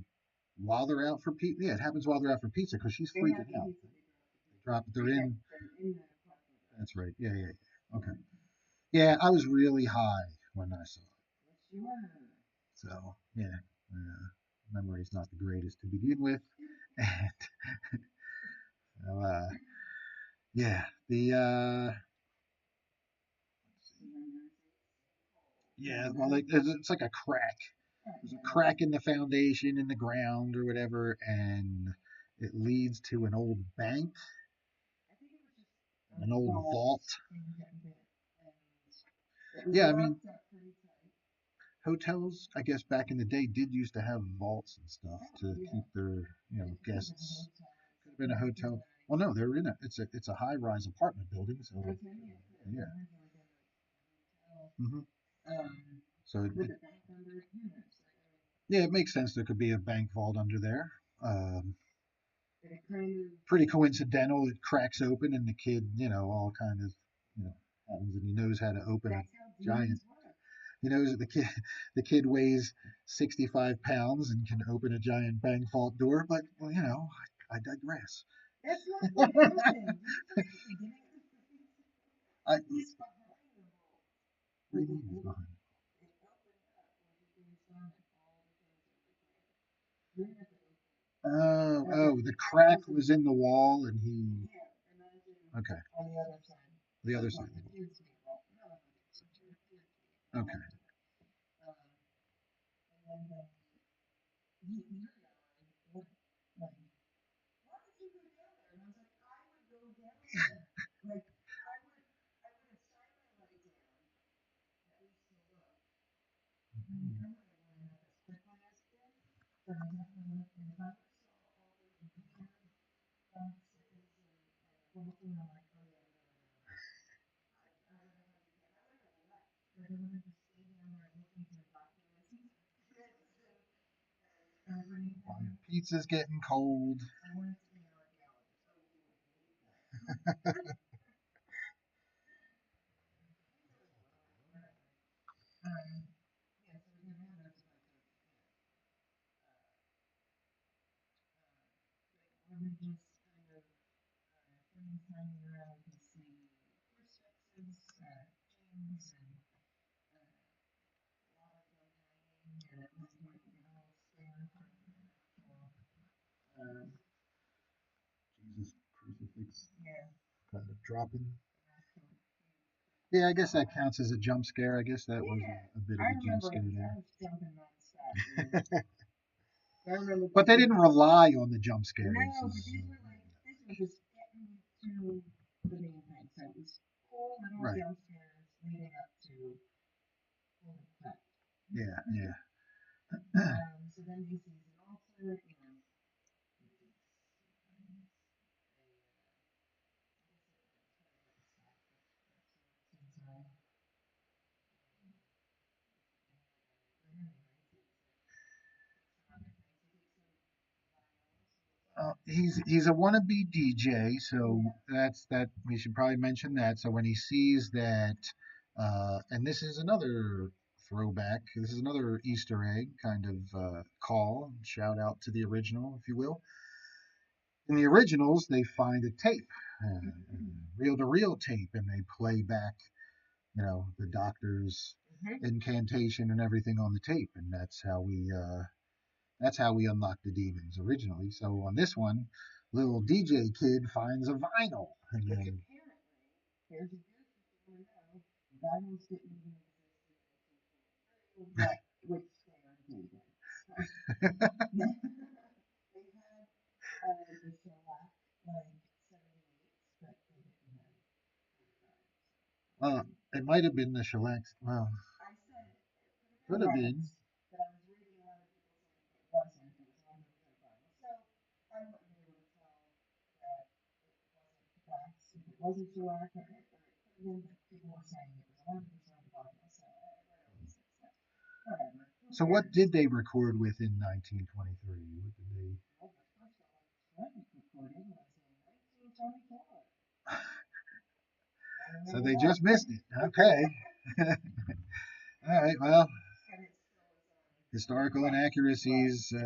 while they're out for pizza. Yeah, it happens while they're out for pizza because she's They have freaking the out. pizza. They drop it. They're They in. they're in the parking lot. That's right. Yeah, yeah, yeah. Okay. Yeah. Yeah, I was really high when I saw it. Yes, you were. So yeah, memory's not the greatest to begin with, and so, yeah, the yeah, well, it's like a crack. There's a crack in the foundation in the ground or whatever, and it leads to an old bank, I think it was just an old vault. thing getting bit, and it was Yeah, I mean, locked up pretty tight. hotels, I guess back in the day, did used to have vaults and stuff Oh, to yeah. keep their, It could have been a guests. hotel. Could have been a hotel. Well, no, they're in it's a high-rise apartment building, so Okay, yeah, could have yeah. been like a hotel. Hmm. So With a bank under it, who knows? yeah, it makes sense. There could be a bank vault under there. But it kind of, Pretty coincidental. It cracks open, and the kid, all kind of, happens, and he knows how to open a that's how giant. demons work. He knows that the kid weighs 65 pounds and can open a giant bank vault door. But well, I digress. That's not what happened. You told me, didn't you? I He's behind the vault. what do Like you mean he's behind? it opened up when he goes down and all the things are like that. You have to open it. Oh, the The crack crack was in, was in the wall, and he. yeah, imagine Okay, on the other side. the other Like side what of the appears to be a vault. No, no, it's appears to be a wall. vault. Okay. And then he yelled, like, why did you go down there? And I was like, I would go down there. Like, I would have shined my light down, at least to look. I mean, I might have went up as quick as I did, but I definitely looked, and if I would have saw all those weird boxes and everything, I'm like, oh yeah, no, no, no. I would have had to get, I would have left. Like, I would have just stayed down there looking through documents and everything. Pizza's getting cold. I wanted to be an archaeologist. Oh, you would hate that. Yeah, so we have there's a bunch of, religious kind of things hanging around. We can see crucifixes, chains, and a lot of them hanging, and at one point we get a little stair from actual, um, Jesus crucifix yeah, kind of dropping. an actual Yeah, I guess that counts as a jump scare. I guess that was yeah, a bit of I a jump remember scare I there. was jumping nonstop. I remember But they jumping. didn't rely on the jump No, scares. but these were just getting to the main thing. So it was cool little Right. jump scares leading up to holy crap. Yeah, yeah. So then he sees an altar, which is sometimes I guess it kind of like but anyway, some other things. He takes some He's a wannabe DJ, so that's that. We should probably mention that. So when he sees that, and this is another throwback. This is another Easter egg kind of call, shout out to the original, if you will. In the originals, they find a tape, reel-to-reel tape, and they play back, the doctor's incantation and everything on the tape, and that's how we unlock the demons originally. So on this one, little DJ kid finds a vinyl, and which then apparently, here's a goof if you want to know, vinyls didn't even exist in 1843, but which they are dated. So, they had the shellac, like 78s, but they didn't have 45. Uh, it might have been the shellac. Well, I said it could could have have been been. wax, but I was reading a lot of people saying it wasn't. It was 100% vinyl. So I wouldn't be able to tell that it wasn't wax if it wasn't shellac, or it could have been, but people were saying it was 100% vinyl. So I read all these things. So whatever. Who So what cares? did they record with in 1923? What did they? Well, the first electronic recording was in 1924. I So remember they that. just missed it. Okay. All right. Well, And it still is on historical wax. Right. inaccuracies. So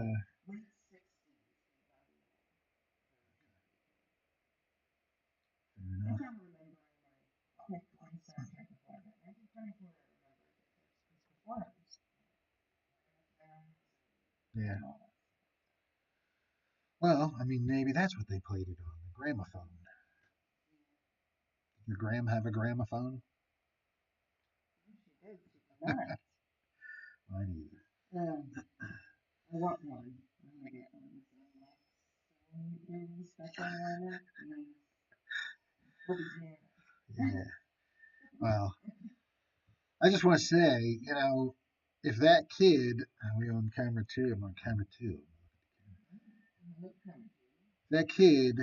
late 60s is about the Fair I'm enough. trying to remember I'll make one soundtrack before that. 1924, I remember because before it was Yeah. and all that. Well, I mean, maybe that's what they played it on, the gramophone. Did your Gram have a gramophone? Yeah. She did. She did not. Mine either. I want one. I'm gonna get one. So maybe special lineup. We'll be jamming. Yeah. Well, I just want to say, if that kid, we on camera two, I'm on camera two. That kid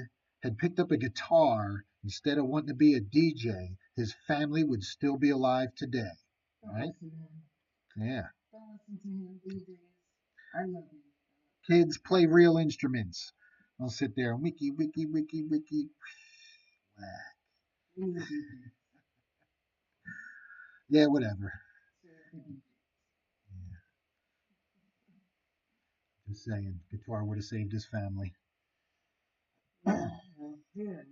had picked up a guitar instead of wanting to be a DJ, his family would still be alive today. Don't Right? listen to him. Yeah. Don't listen to him, DJs. I love you. Kids play real instruments. I'll sit there and wiki, wiki, wiki, wiki. We need DJs. Yeah, whatever. Serve the DJs. Yeah, just saying. Guitar would have saved his family. Yeah, his.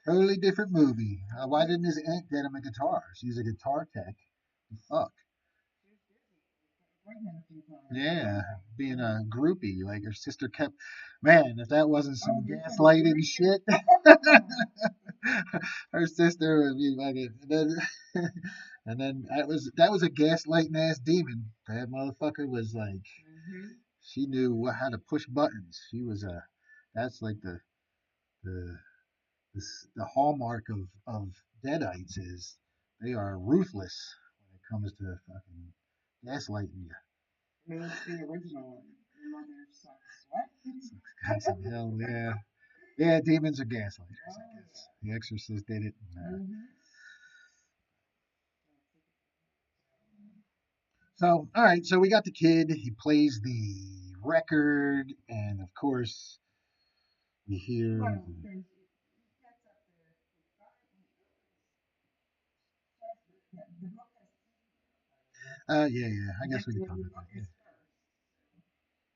Totally different movie. Why didn't his aunt get him a guitar? She's a guitar tech. Fuck. She was busy. Pregnant a few times. Yeah, being a groupie. Like her sister kept, man, if that wasn't Oh, some you're so gaslighting freaking. shit, her sister would be like, and then that was a gaslighting ass demon. That motherfucker was like, she knew how to push buttons. She was that's like the the hallmark of deadites is they are ruthless when it comes to fucking gaslighting you. Who's the original one? Your mother sucks. What? That's some hell, yeah. Yeah, demons are gaslighters, I guess. The Exorcist did it. So, all right, so we got the kid. He plays the record, and of course, we hear. Well, there's, he gets up there. He tries, the book has Yeah, yeah. I guess we the can talk book about is that. first.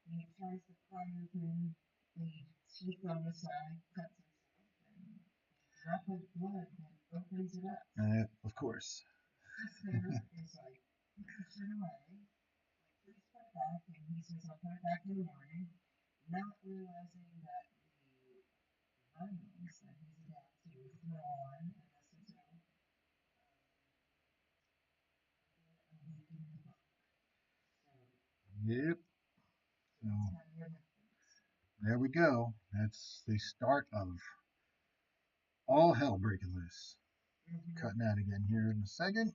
He tries to pry open the teeth on the side, cuts himself, and a drop of blood and opens it up. Of course. Sister is like, put the shit away. Like, please put it back. And he says, I'll put it back in the morning. Not realizing that the vinyls that he's about to throw on and listen to awaken the book. So, Yep. So that's how you reference. there we go. That's the start of all hell breaking loose. Cutting out again here in a second.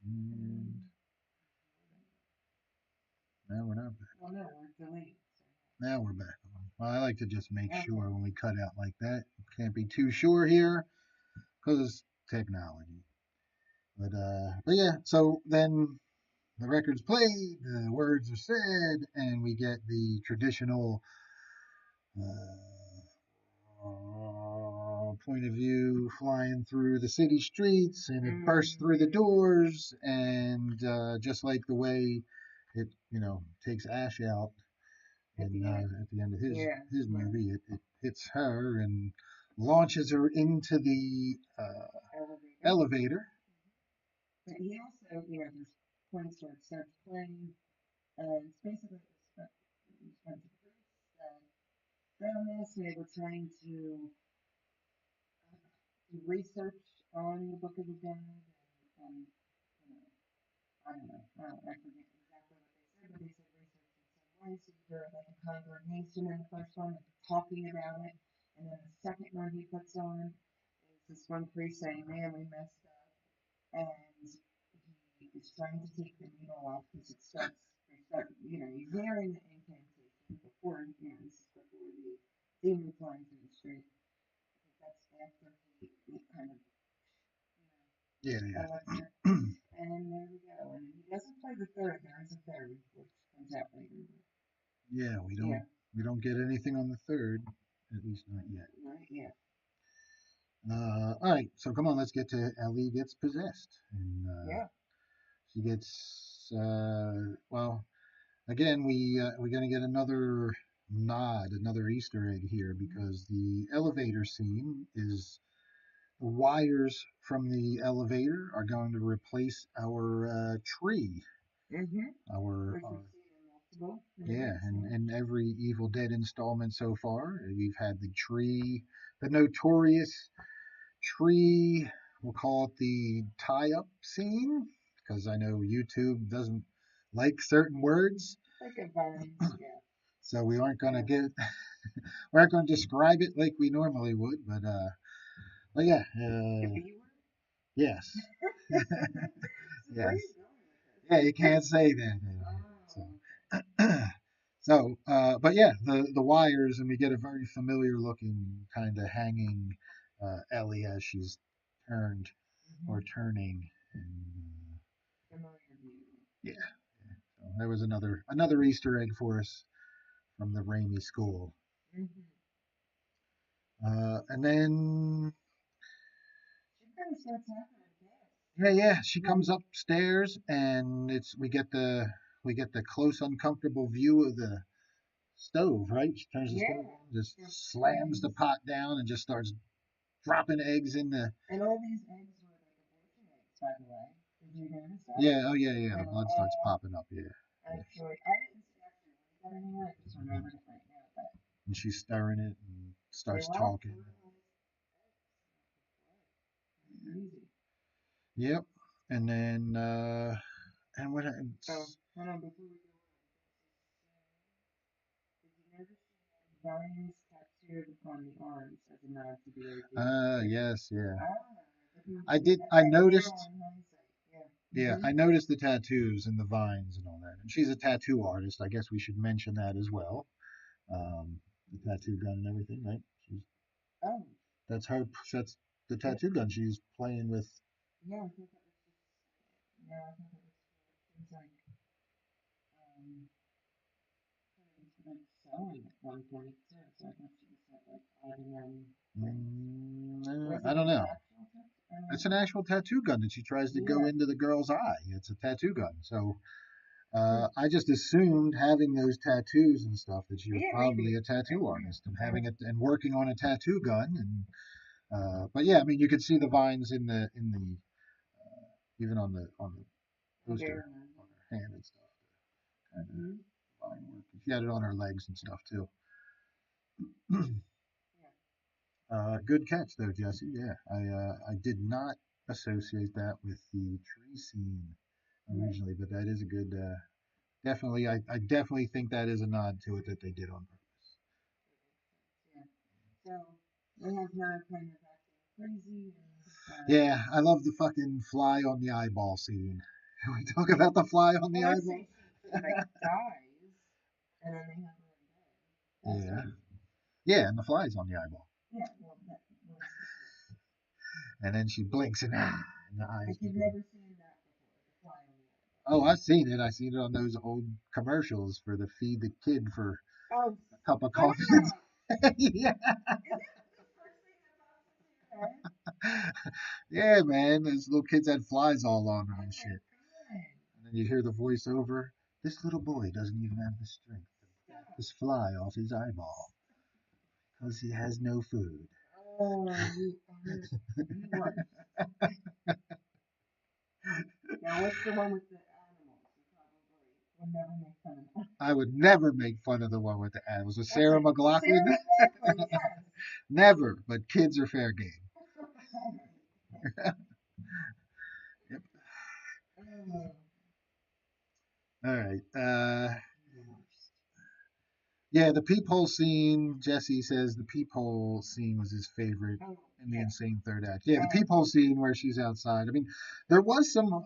And now we're not back. Well, no, we're deleting. Now we're back on. Well, I like to just make sure when we cut out like that. Can't be too sure here because technology. But yeah. So then the record's played, the words are said, and we get the traditional point of view flying through the city streets, and it bursts through the doors, and just like the way it, takes Ash out at the end of his movie, it hits her and launches her into the elevator. But he also, there's points where it starts playing, and it's basically this bunch of priests that found this. They were trying to do research on the Book of the Dead and I don't know. I forget exactly what they said, but they said research in some way. So you're like a congregation in the first one, talking about it, and then the second one he puts on is this one priest saying, "Man, we messed up," and he is trying to take the needle off because it starts. They start, he's hearing the incantation before, this is before the demon flying through the street. I think that's after he kind of, Yeah, elixir. yeah. And there we go. And he doesn't play the third. There is a third, which comes out later. Yeah, Yeah, we don't get anything on the third, at least not yet. right. Yeah. All right, so come on, let's get to Ellie gets possessed, and Yeah. she gets well. Again, we're gonna get another nod, another Easter egg here because the elevator scene is the wires from the elevator are going to replace our tree. Mm-hmm. Our, Which we've seen in multiple yeah, movies. and Yeah. in every Evil Dead installment so far, we've had the tree, the notorious tree. We'll call it the tie-up scene because I know YouTube doesn't like certain words, Like a vine. Yeah. so we aren't going to Yeah. get we aren't going to describe it like we normally would. But yeah, The B word? yes, So where are yes, you going with yeah. this? You can't say that. Oh. So. But yeah, the wires, and we get a very familiar looking kind of hanging Ellie as she's turned Mm-hmm. or turning. And, Familiar view. yeah, so there was another Easter egg for us from the Raimi school. Mm-hmm. And then She kind of starts having a dance. yeah, she Yeah. comes upstairs, and we get the close, uncomfortable view of the stove. Right, she turns the stove Yeah. on, just There's slams the eggs. pot down, and just starts dropping eggs in the. And all these eggs were like abortion eggs, by the way. Did you notice that? Yeah, oh yeah, yeah. They The were blood starts all popping up. Yeah, yeah. actually, I didn't see actually read that anywhere. I just remembered it right now. But And she's stirring it and they starts all talking. fertilized eggs. Crazy. Yep. And then and what? Oh, hold on, before we go on. Did you notice she had vines tattooed on the arms as a nod to the original series? Yes, yeah. Ah, I didn't I see did. that I right now noticed. on hindsight. Yeah. Yeah, Mm-hmm. I noticed the tattoos and the vines and all that. And she's a tattoo artist. I guess we should mention that as well. The tattoo gun and everything, right? She's Oh, that's her. That's the yeah. tattoo gun she's playing with. Yeah, I think it was just, yeah, I think it was for things like, um, kind of like sewing at one point too. So I thought she was like adding things. Was I it don't an know. actual It's an actual tattoo gun that she tries to go Yeah. into the girl's eye. It's a tattoo gun. So Hmm. I just assumed having those tattoos and stuff that she was Yeah, probably maybe. a tattoo Maybe. artist and Yeah. having it and working on a tattoo gun. And but yeah, I mean you could see the vines in the even on the poster There. on her hand and stuff. Kind of Mm-hmm. vine work. She had it on her legs and stuff too. Yeah. Good catch though, Jesse. Yeah, I did not associate that with the tree scene Right. originally, but that is a good. Definitely, I definitely think that is a nod to it that they did on purpose. Yeah. So they have her kind of acting crazy Yeah, I love the fucking fly on the eyeball scene. Can we talk about the fly on the well, let's eyeball? see. She like dies, and then they have her in bed. That's Yeah, crazy. yeah, and the fly's on the eyeball, Yeah. Well, that was. and then she blinks and the eyes Like you've begin. never seen that before. The fly on the Oh, I've seen it. I've seen it on those old commercials for the feed the kid for eyeball. Oh, a cup of coffee. stop! Yeah. Is that the first thing that pops into your head? Yeah, man, those little kids had flies all on them Oh and my shit. god! And then you hear the voiceover. This little boy doesn't even have the strength to bat Stop! this fly off his eyeball because he has no food. Oh, you are the worst. Now, what's the one with the animals? You probably would never make fun of that. I would never make fun of the one with the animals. With What's Sarah it? McLaughlin, Sarah McLachlan, yes. never. But kids are fair game. Oh my god. Yep. Oh. All right. Worst. Yeah, the peephole scene. Jesse says the peephole scene was his favorite Oh, in the yeah. insane third act. Yeah, the Uh, peephole scene where she's outside. I mean, there was some.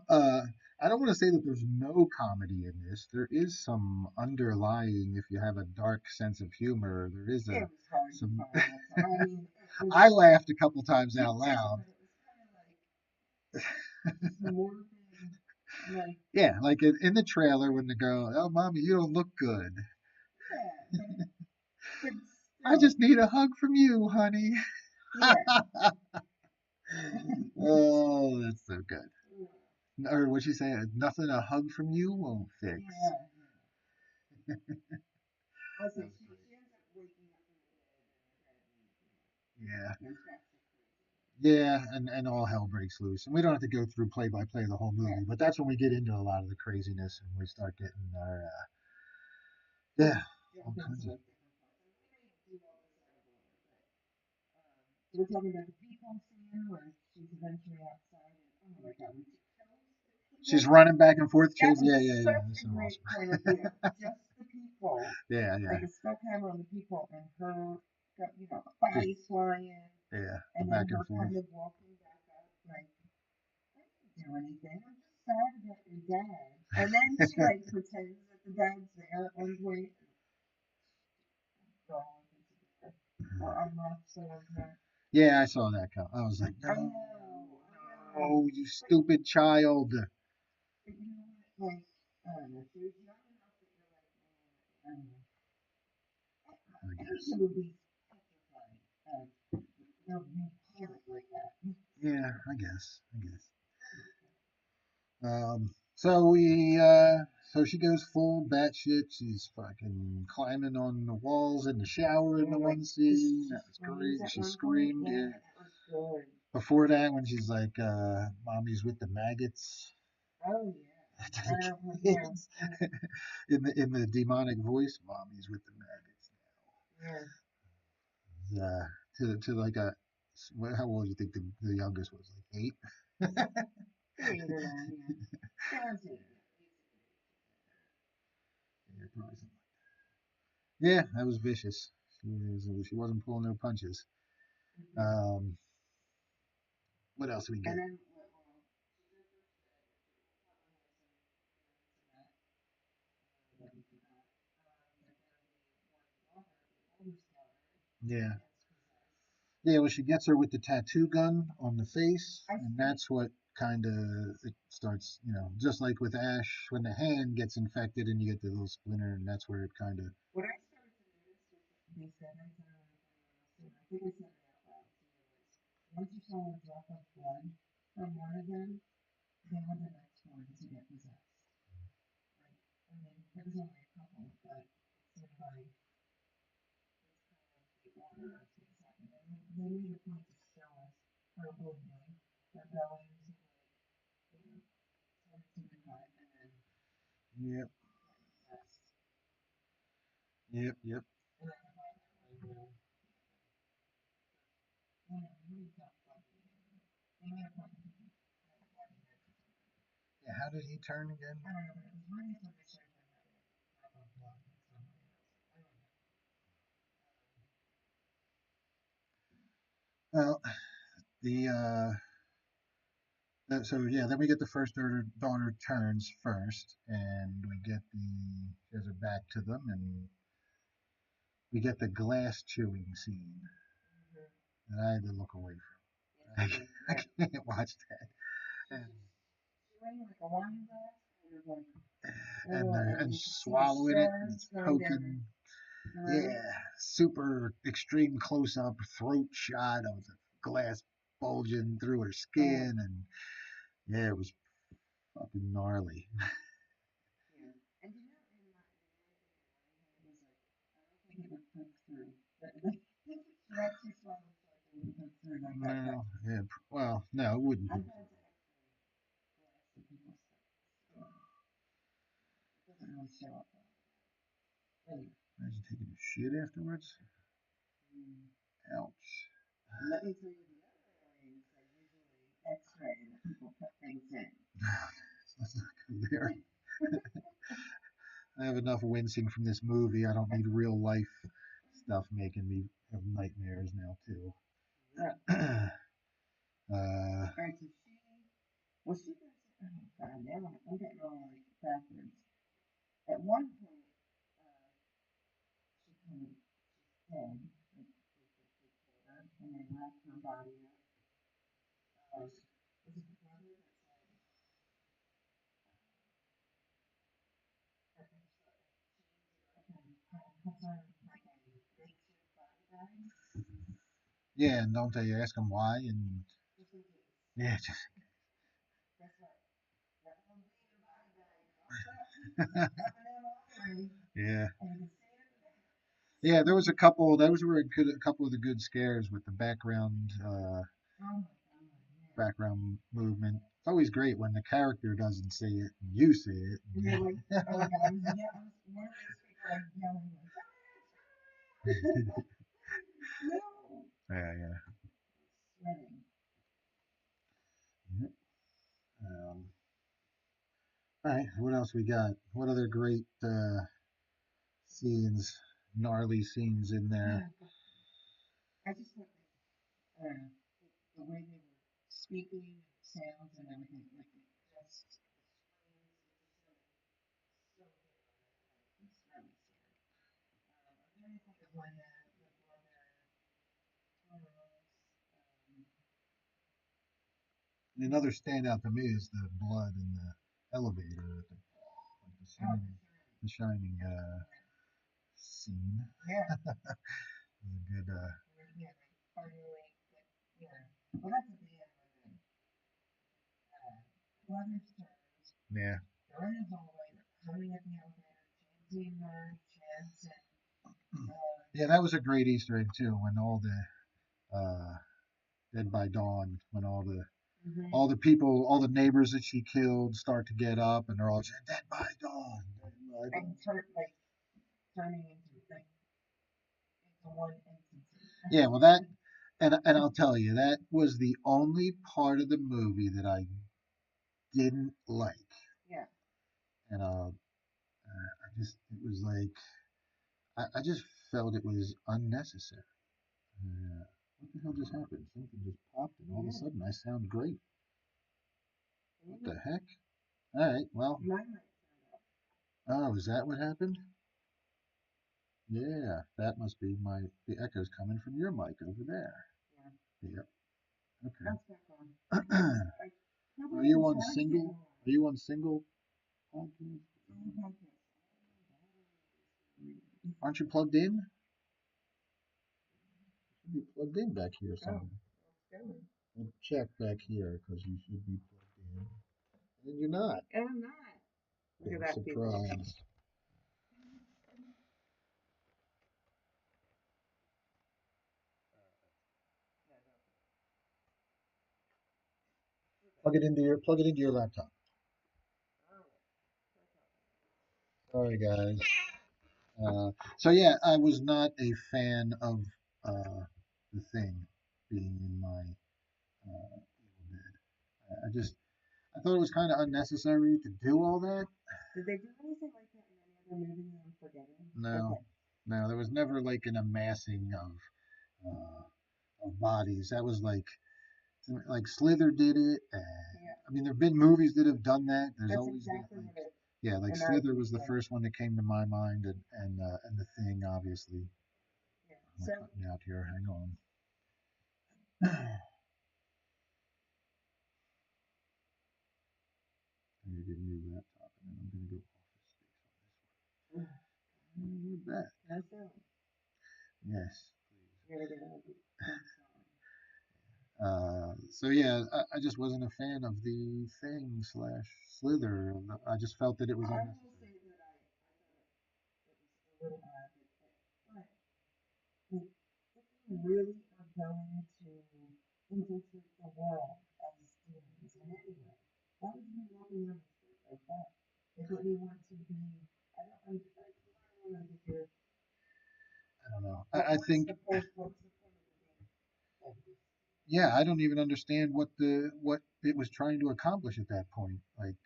I don't want to say that there's no comedy in this. There is some underlying. If you have a dark sense of humor, there is it a was hard to some. find that. I mean, it was. I laughed a couple times Me out too, loud. but it was kind of like this morbid, like, Yeah, like in the trailer when the girl, oh, mommy, you don't look good. yeah, but I still, just need a hug from you, honey. yeah. Oh, that's so good. Or what she say? Nothing a hug from you won't fix. Yeah, also, That was she ends up waking up from the dead and her great. Yeah. and that's crazy. Yeah, and all hell breaks loose. And we don't have to go through play by play the whole Yeah. movie, but that's when we get into a lot of the craziness and we start getting our, Well, yeah, all different things kinds of, like different parts. And we may do all this out of order, but so we're talking about the people scene where she's eventually outside and oh my god, when she kills the she's people, running back and forth, that chasing. was Yeah, yeah, yeah. such That's a so great point of view. awesome. Just the people, Yeah, yeah. like a stuck hammer on the people and her, Just, body flying, yeah, the and then back and her forth. kind of walking back up like I didn't do anything. I'm just sad about your dad. And then she like pretends that the dad's there at one point and going into the or unlock someone's neck. Yeah, I saw that. I was like, I no, know, I know. no, you But, stupid child. but you know what? Like, I don't know. She was young enough that you're like, I don't know. I Any guess. kid would be petrified of their parent like that. Yeah, I guess. I guess. So so she goes full batshit. She's fucking climbing on the walls in the shower in Yeah, the like one scene. she That was screams great. at She one point. screamed. Yeah, Yeah. that was good. Before that, when she's like, "Mommy's with the maggots," Oh yeah. to I the don't yeah. kids, in the demonic voice, "Mommy's with the maggots." Yeah. To like a, how old do you think the youngest was? Like 8. Eight or nine, yeah. Yeah, I'd say that. Yeah, probably something. Yeah, that was vicious. She wasn't pulling no punches. Mm-hmm. Um, what else do we And get? then, well, she did this that we forgot. That the one daughter, the oldest daughter, Yeah, gets possessed. yeah. Well, she gets her with the tattoo gun on the face, I and think that's what kind of it starts. Just like with Ash, when the hand gets infected and you get the little splinter, and that's where it kind of. what I started to notice was that they said, I don't know if anyone else did, I think I said it out loud to you, was once you saw a drop of blood from one of them, they were the next one to get possessed. Like, I mean, there was only a couple, but it seemed like that's kind of the order of things happening. They made a point to show us her bleeding, her belly was like, started to cut, and then Yep, possessed. yep, yep. And I find that really, really tough fucking. They made a point to why he did it. Yeah, how did he turn again? I don't know, but it was really until they showed him having a drop of blood from somebody, and I was like, I don't know. Well, the so yeah, then we get the first daughter turns first, and we get she has her back to them, and we get the glass chewing scene Mm-hmm. that I had to look away Yes, from. you did. I Yeah. can't watch that. She And, just she went in like a wine glass kind of like and and you could see the swallowing it, and shards it's going down poking. her throat. Yeah, super extreme close up throat shot of the glass bulging through her Oh skin, and yeah, it was fucking gnarly. yeah. And you know in my the only thing in my head was like I don't think it would poke through. But like she actually swallowed something and poke through like that. But No, yeah, well, no, it wouldn't I've poke had through. to actually glass the people's stomach. So it doesn't really show up well. Anyway. Imagine taking a shit afterwards. Mm. Ouch. And let me tell you the other areas they usually x-ray that people put things in. Let's not go there. I have enough wincing from this movie. I don't need real life stuff making me have nightmares now too. Yeah. uh, Alright, so she goes, oh god, now I'm getting all like backwards. At one point, she kind of, she's dead, like, they killed her, and they wrapped her body up. Was it the brother that said, that they kind of puts her in like a makeshift body bag? yeah, and don't they ask him why? And Just in case. yeah, Guess what? That won't be in a body bag. All that, up and down all the way, yeah, and you can see it in the back. yeah. There was a couple. Those were a couple of the good scares with the Oh my god, yeah. background movement. It's always great when the character doesn't say it and you say it. And you're like, oh my god, I was one of those people like yelling like, no, Yeah, yeah. sweating. Yep. All right. What else we got? What other great scenes, gnarly scenes in there? I just thought like, the way they were speaking and sounds and everything, like it just the screams, it just sounded so good. It's really scary. I'm trying to think of when the brother turns. Um, And another standout to me is the blood in the elevator at like oh, the the shining yeah, scene. yeah, A good. yeah, like finally, like, yeah. Well, that's at the end when brother turns. Yeah. They're in the hallway. They're coming up the elevator. Jamesy emerges, and Yeah, that was a great Easter egg too. When all the Dead by Dawn, when mm-hmm. all the people, all the neighbors that she killed start to get up, and they're all saying Dead by Dawn, Dead by And Dawn. like turning into like into one entity. Yeah, well that, and I'll tell you that was the only part of the movie that I didn't like, Yeah. and I just it was like I just felt it was unnecessary. What the hell just happened? Something just popped, and all of a Yeah. sudden I sound great. What Yeah. the heck? All right, well, My mic turned off. oh, is that what happened? Yeah, that must be the echoes coming from your mic over there. Yeah. Yep. Okay. That's back on. Like Are nobody you even on tries it single? anymore. Are you on single podcast? Only podcast. Aren't you plugged in? You should be plugged in back here Oh, somewhere. it's going. Well, check back here because you should be plugged in. And you're not. And I'm not. Look at I'm that, people. surprised. Plug it into your laptop. Sorry, guys. So yeah, I was not a fan of the Thing being in my Evil Dead. I thought it was kind of unnecessary to do all that. Did they do anything like that in any other movie that I'm forgetting? No, Okay. no, there was never like an amassing of bodies. That was like Slither did it. Yeah. I mean, there've been movies that have done that. There's That's always been exactly like what it yeah, like Slither imagined. was the Yeah. first one that came to my mind, and the Thing obviously. Yeah. I'm So cutting out here. Hang on. I need to get a new laptop, and then I'm gonna go office space on this one. We're back. that's it. Yes, You gotta get out. So yeah, I just wasn't a fan of the Thing slash Slither. I just felt that it was I will unnecessary. say that I thought it was a little odd, but like, if you really are going to infiltrate the world as demons in any way, why would you be walking around the street like that? Like, what do you want to be? I don't understand. Like, if you're, I don't know. what, I what's think the point? What's the point of being like this? yeah, I don't even understand what it was trying to accomplish at that point. Like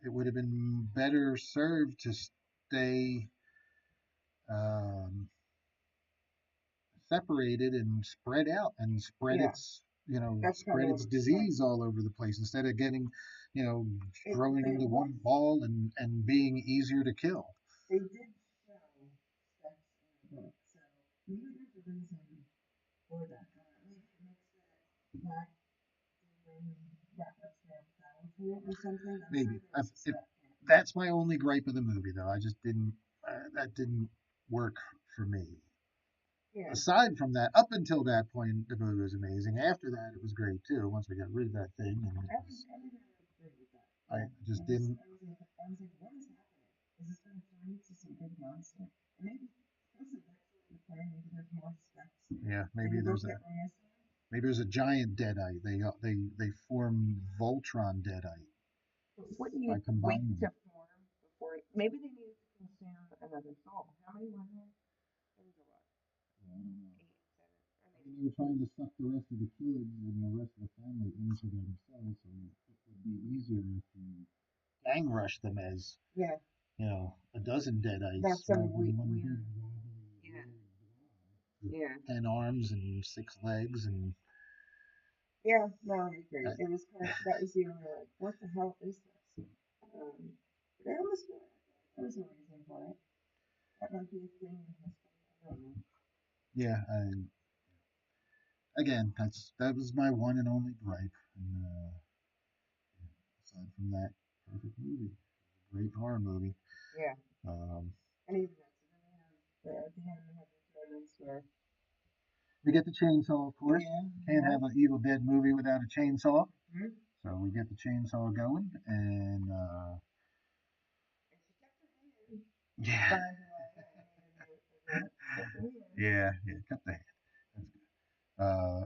it would have been better served to stay um, separated and spread out and spread Yeah, its that's kind spread of what its it's like. disease all over the place instead of getting you know growing It into was, one ball and being easier to kill. they did show steps in the book, so maybe there's a reason for that. Maybe it makes it not doing that much more powerful or something. I'm sure Maybe there was a if step in it. that's my only gripe of the movie though. I just didn't that didn't work for me. Yeah, Aside from that, up until that point, the movie was amazing. After that, it was great too. Once we got rid of that thing, and it was, I think I would agree with that. I Yeah, just didn't. I was like, what is happening? Is this going to turn into some big monster? And maybe this is actually the plan. Maybe there's more steps. Yeah, Maybe they'll get missing. maybe there's a giant deadite. They form Voltron deadite But wouldn't by you wait combining. to form before? Maybe they needed to consume another soul. How many were there? There was a lot. I don't know. Eight, seven. I I mean, mean, they were trying to suck the rest of the kids and the rest of the family into themselves, so it would be easier if you gang rush them as yeah, a dozen deadites that's a rather than one big weird. wobbly Yeah, with yeah, 10 arms and 6 legs and yeah. No, I agree. that, It was kind of that was the only like, what the hell is this? There was there was a reason for it. That might be a thing in history. I don't know. yeah. Again, that was my one and only gripe. And aside from that, perfect movie, great horror movie. Yeah, Um, and even that. So then we have at the end we have the credits where we get the chainsaw, of course. yeah, Can't yeah. have an Evil Dead movie without a chainsaw. Hmm. So we get the chainsaw going, and And she kept her hand. yeah, By the way, I needed to kept her hand. yeah, yeah, cut the hand. That's good.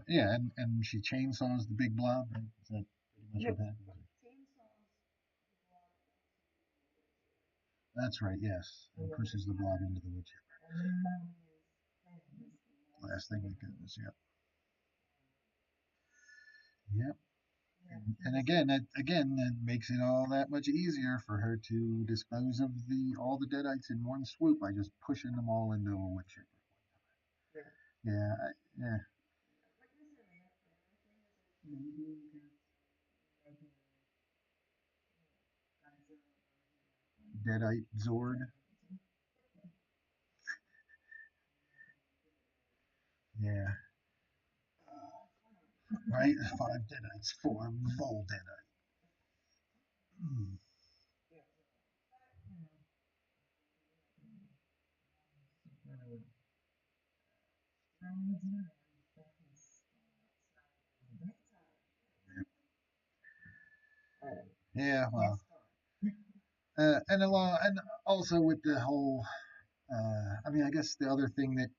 Yeah, and she chainsaws the big blob. Right? Is that pretty much Yep. what happens? Chainsaws the blob That's right. Yes, and and then pushes the blob into the wood chipper. and then mommy's hand is the last Last thing that thing. goes. Yep. Yep. Yeah, it And was again that makes it all that much easier for her to dispose of the all the deadites in one swoop by just pushing them all into a wood chipper. yeah. Yeah, yeah. Like I said, my thing is like maybe that's making Godzilla Deadite Zord. version Yeah. Right? 5 deadites form Vol deadite. Mm. yeah. You know, super drones and that can stay outside in the daytime. Yeah, Yes, well, sir. and also with the whole, I mean, I guess the other thing that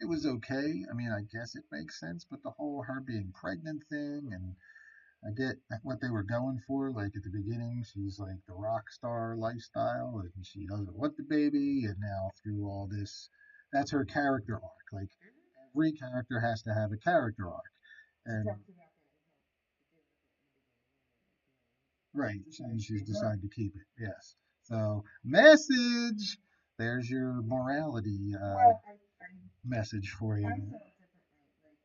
it was okay. I mean, I guess it makes sense, but the whole her being pregnant thing, and I get what they were going for. Like at the beginning, she's like the rock star lifestyle, and she doesn't want the baby, and now through all this, that's her character arc. Like Mm-hmm. every character has to have a character arc, She and talked about that in her to deal with it in the beginning, and then right, at the end, decided to she's keep her. decided to keep it. Yes. So message. There's your morality Well, message for you. I felt differently. Like,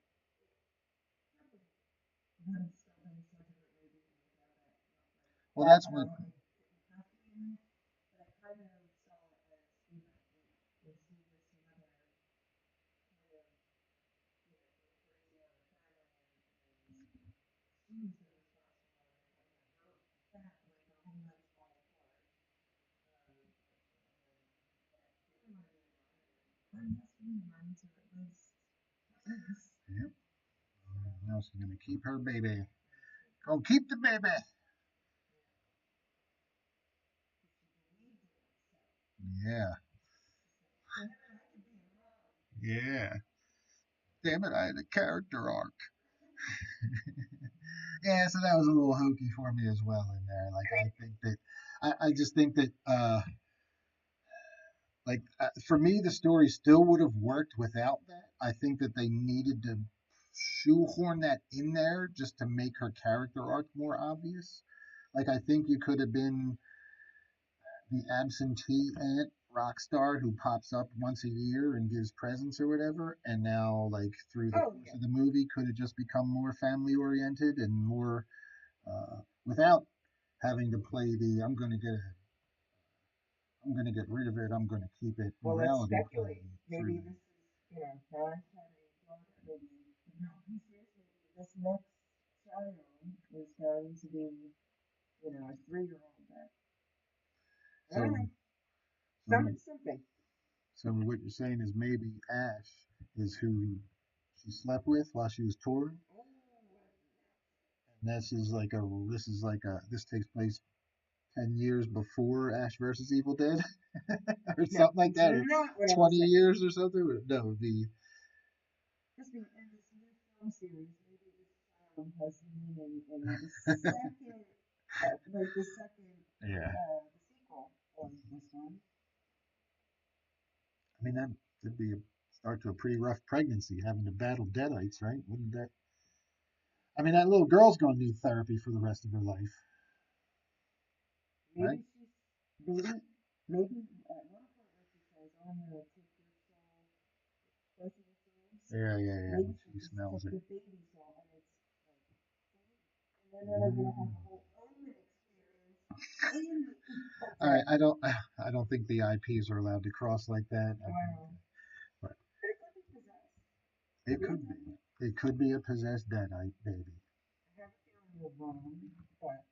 probably would have still been so different maybe without that. Well, That that's what. element didn't have to be in it, but I kind of saw it as, was he this mother kind of, going crazy on her family and she's the responsible one and kind of broke that, like her whole life's falling apart. And that didn't want to be around her. But he has to be around to at least this. Yep. So, Now she's gonna keep her baby. Go keep the baby. Yeah. Yeah. Damn it, I had a character arc. Yeah, so that was a little hokey for me as well in there. Like I think that I just think that for me the story still would have worked without that. I think that they needed to shoehorn that in there just to make her character arc more obvious. Like I think you could have been the absentee aunt rock star who pops up once a year and gives presents or whatever, and now like through the Oh course yeah. of the movie could have just become more family oriented and more without having to play the I'm gonna get rid of it, I'm gonna keep it Well, let's morality play speculate. through Maybe this is, Josh had a daughter. Maybe maybe this next child is going to be, a 3-year-old. That I don't so know. so Something. so what you're saying is maybe Ash is who she slept with while she was touring, Oh, and this takes place 10 years before Ash versus Evil Dead, or no, something like it's that, or not what I'm 20 saying. years or something. No, it would be Must be in this new film series. Maybe this child has meaning in the second, yeah. the sequel of this one. I mean that'd be a start to a pretty rough pregnancy, having to battle deadites, right? Wouldn't that? I mean that little girl's gonna need therapy for the rest of her life, right? Maybe she's maybe at one point when she says, "I'm gonna take your soul, both of your souls." Yeah, yeah, yeah. Maybe When she she just took smells it. the baby soul, and it's like, and then they're gonna have a whole own experience in the Evil All right, Dead. I don't think the IPs are allowed to cross like that. I think, Wow. but But it could be possessed. it Maybe could it's be. a, It could be a possessed deadite baby. I have a feeling you're wrong, but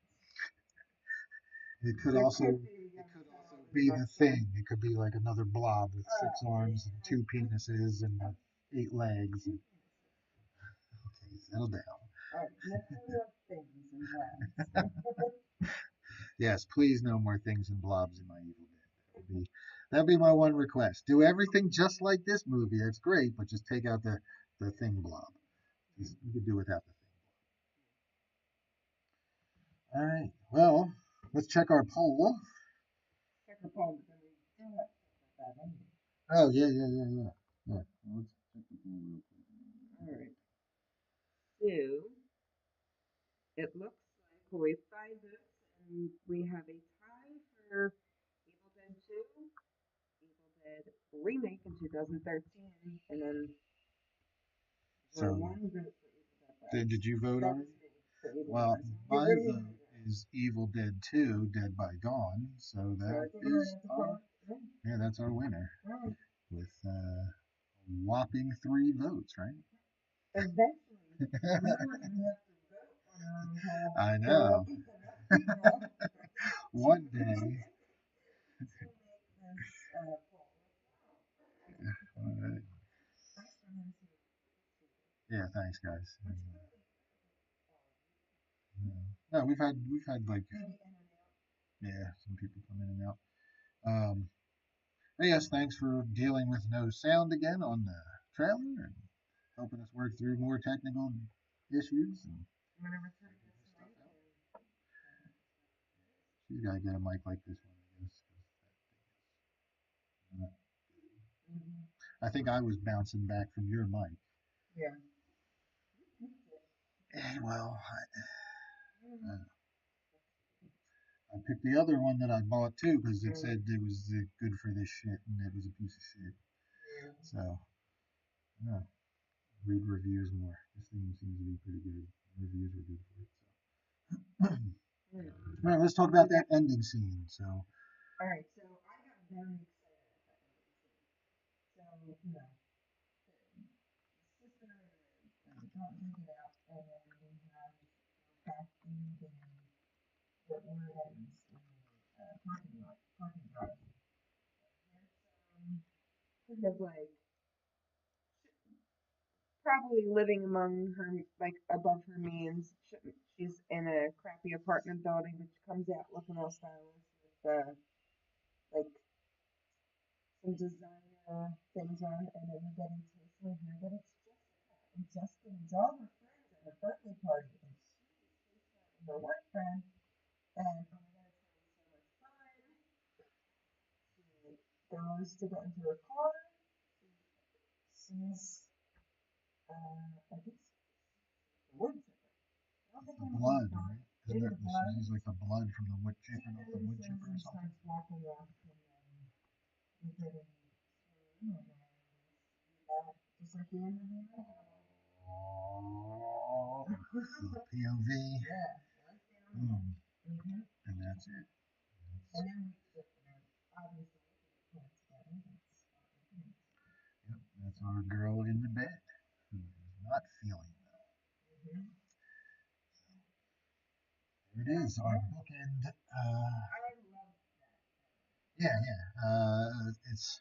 It could there also could be a young child in be that the film. thing. It could be like another blob with six Oh arms and man. two penises and eight legs. Two penises. Okay, settle down. All right, no more things and blabs. Yes, please no more things and blobs in my Evil Dead. That'd be my one request. Do everything just like this movie. That's great, but just take out the thing blob. You could do without the thing. All right. Well, let's check our poll. Check her phone, but then we still have to talk about that anyway. Oh yeah, yeah, yeah, yeah. Yeah. Well, let's check the poll real All right. So it looks like we have 5 votes, and we have a tie for Evil Dead 2, Evil Dead remake in 2013, and then quick. we're So, one vote for Evil Dead Rise. did you vote That on was it? me for Evil Dead Well, Rise. You're my already in vote there. is Evil Dead 2, Dead by Dawn. So So I that think we're gonna is have to call our it. Yeah. yeah, that's our winner All right. with a whopping 3 votes, right? Eventually, we were gonna have to vote on our own behalf I there will know. be enough people to One day. to make this poll. All right. Thanks for him to Yeah, thanks, guys. which And, really no, we've had like maybe in and out. yeah, some people come in and out. Um, but yes, thanks for dealing with no sound again on the trailer and helping us work through more technical issues and I'm gonna return figure this this stuff mic out. and She's got to get a mic like this one, I guess. 'Cause that thing mm-hmm. I think I was bouncing back from your mic. Yeah. You picked it. Well, Mm-hmm. I picked the other one that I bought too because it Mm-hmm. said it was good for this shit and it was a piece of shit. Yeah. So, yeah, read reviews more. This thing seems to be pretty good. Reviews were good for it. So. All right, let's talk about that ending scene. So, All right, so I got very excited at that ending scene. So, the sister and the don't take it out, and then we have back in the Warrens in the parking garage. Kind of like probably living among her, like above her means. She's in a crappy apartment building, but she comes out looking all stylish with like some designer things on, and then we get into this one here that it's Jessica, and Jessica needs all her friends at a birthday party, and she is FaceTiming her one friend, and oh my god, it's having so much fun. She goes to get into her car. She sees, I think the wood chipper. I don't think the anything blood, from right? Isn't In that the blood, she's like the blood from the wood chipper, and off then the he wood says chipper or he something? starts walking off, and then we get a swoon, and then that, just like the end of the animal. Oh, POV. Yeah, right down. Boom. Mm-hmm. And that's it. And then we, obviously, we get together. Yep, that's our girl in the bed who is not feeling well. Mm-hmm. There it is, our bookend. I love that. Yeah, yeah. It's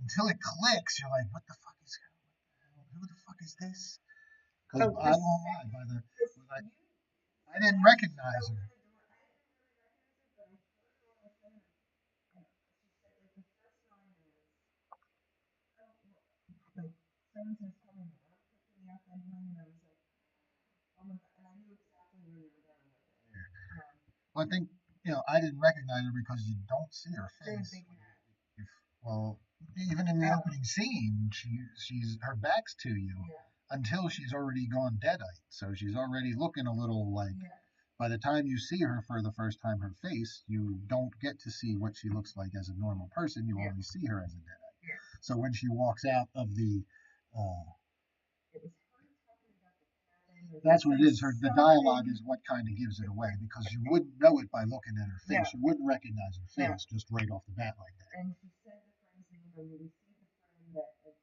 until it clicks, you're like, what the fuck is going on? Who the fuck is this? Because Oh, I won't lie, this, when I, you, I didn't recognize her. like so-and-so's coming around, picking me up anyway, and I was like, oh my god, and I knew exactly where you were going with it. Well, I think I didn't recognize her because you don't see her Same face. big hat. If, well, even in the opening scene, she's her back's to you Yeah. until she's already gone deadite. So she's already looking a little like. Yeah. By the time you see her for the first time, her face, you don't get to see what she looks like as a normal person. You Yeah. only see her as a deadite. Yeah. So when she walks out of the It was her talking about the cabin. that's what it is. The dialogue is what kind of gives it away because you wouldn't know it by looking at her face. Yeah. You wouldn't recognize her Yeah. face just right off the bat like that. And she said the friend's name, and we see the friend that was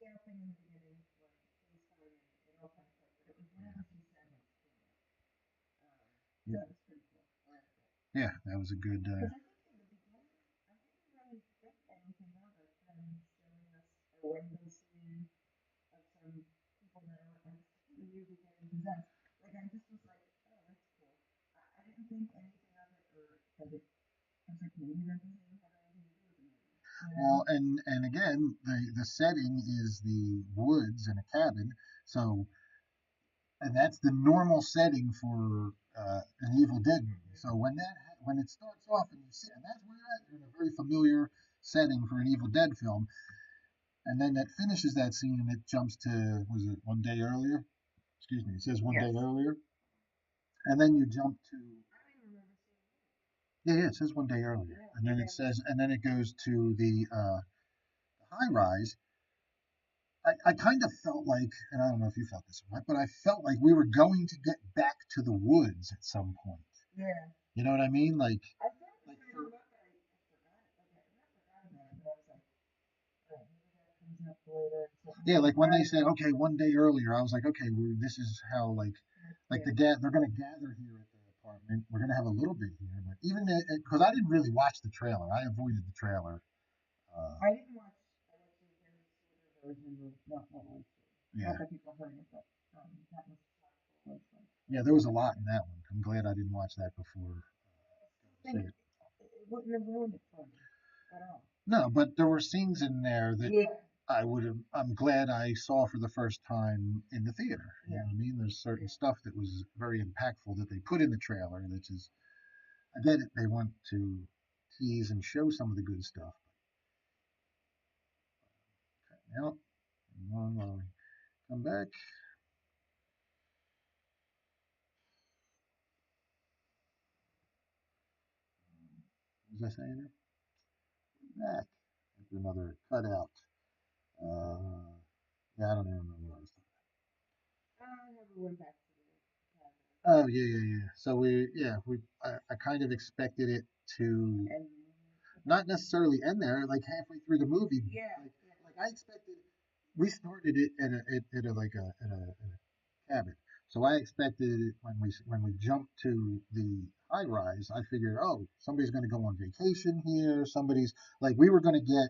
stamping in the beginning when FaceTime, and it all kind of clicked. But it was whenever she said like Yeah. that was pretty cool. I liked it. Yeah, that was a good. Because I think in the beginning, I didn't really think anything of it. Them showing us a random scene of some people that aren't like the movie getting possessed. Like I just was like, oh, that's cool. I didn't think anything of it, or because it. I was like, maybe that doesn't even have anything to do with the movie. Well, and again, the setting is the woods and a cabin, so and that's the normal setting for an Evil Dead movie. So when it starts off and you see, and that's where you're at, you're in a very familiar setting for an Evil Dead film, and then that finishes that scene and it jumps to was it one day earlier? Excuse me, it says one day earlier, and then you jump to yeah, it says one day earlier, and then it says and then it goes to the high rise. I kind of felt like, and I don't know if you felt this or not, but I felt like we were going to get back to the woods at some point. Yeah. You know what I mean? Like, I felt like for, I forgot about it, but I was like, oh, maybe that comes up later. yeah, like when they said, okay, one day earlier, I was like, okay, this is how like they're gonna gather here at the apartment. We're gonna have a little bit here, but even because I didn't really watch the trailer, I avoided the trailer. I didn't watch. I watched the very shorter version of not one. Yeah. Not that people heard it, but that was full. Yeah, there was a lot in that one. I'm glad I didn't watch that before. It wouldn't have ruined it for me at all. No, but there were scenes in there that I'm glad I saw for the first time in the theater. You know what I mean? There's certain stuff that was very impactful that they put in the trailer, which is, I get it, they want to tease and show some of the good stuff. Now, come back. What was I saying there? Back. That's another cutout. Yeah, I don't even remember what I was talking about. I never went back to Oh yeah. So I kind of expected it to not necessarily end there, like halfway through the movie. Yeah. Like I expected. We started it at a cabin, so I expected it when we jumped to the high rise. I figured, oh, somebody's going to go on vacation here. Somebody's like we were going to get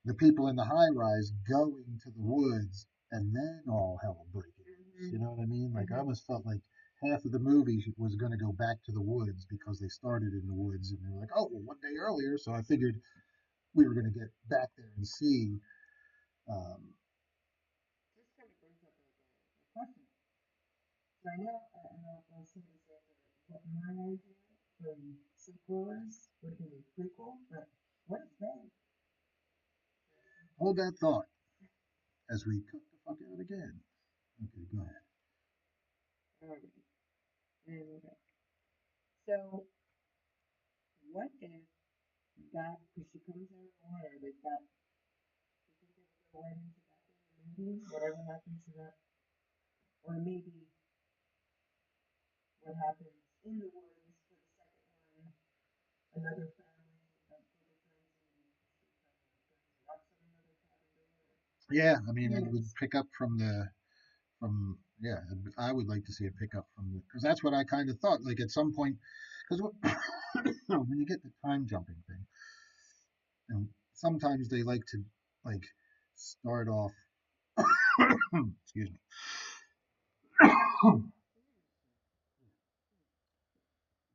the people in the high rise going to the woods, and then all hell will break loose. You know what I mean? Like I almost felt like half of the movie was going to go back to the woods because they started in the woods, and they were like, oh, well, one day earlier. So I figured we were going to get back there and see. This kind of brings up a question. So I know, and I'll say this after, what my idea for sequels would be a prequel, but what if they? Hold that thought as we cut the fuck out again. Okay, go ahead. Alright. Okay. So what if that, because she comes out of the water, like that, you think they would go right into that in the movie? Whatever happens to that, or maybe what happens in the woods for the second one, another family, like group of friends, and she kind of goes knocks on another cabin door. Yeah, I mean, Who it would knows? pick up from yeah. I would like to see it pick up from the because that's what I kind of thought. Like at some point, because when you get the time jumping thing, sometimes they like to like start off. Excuse me.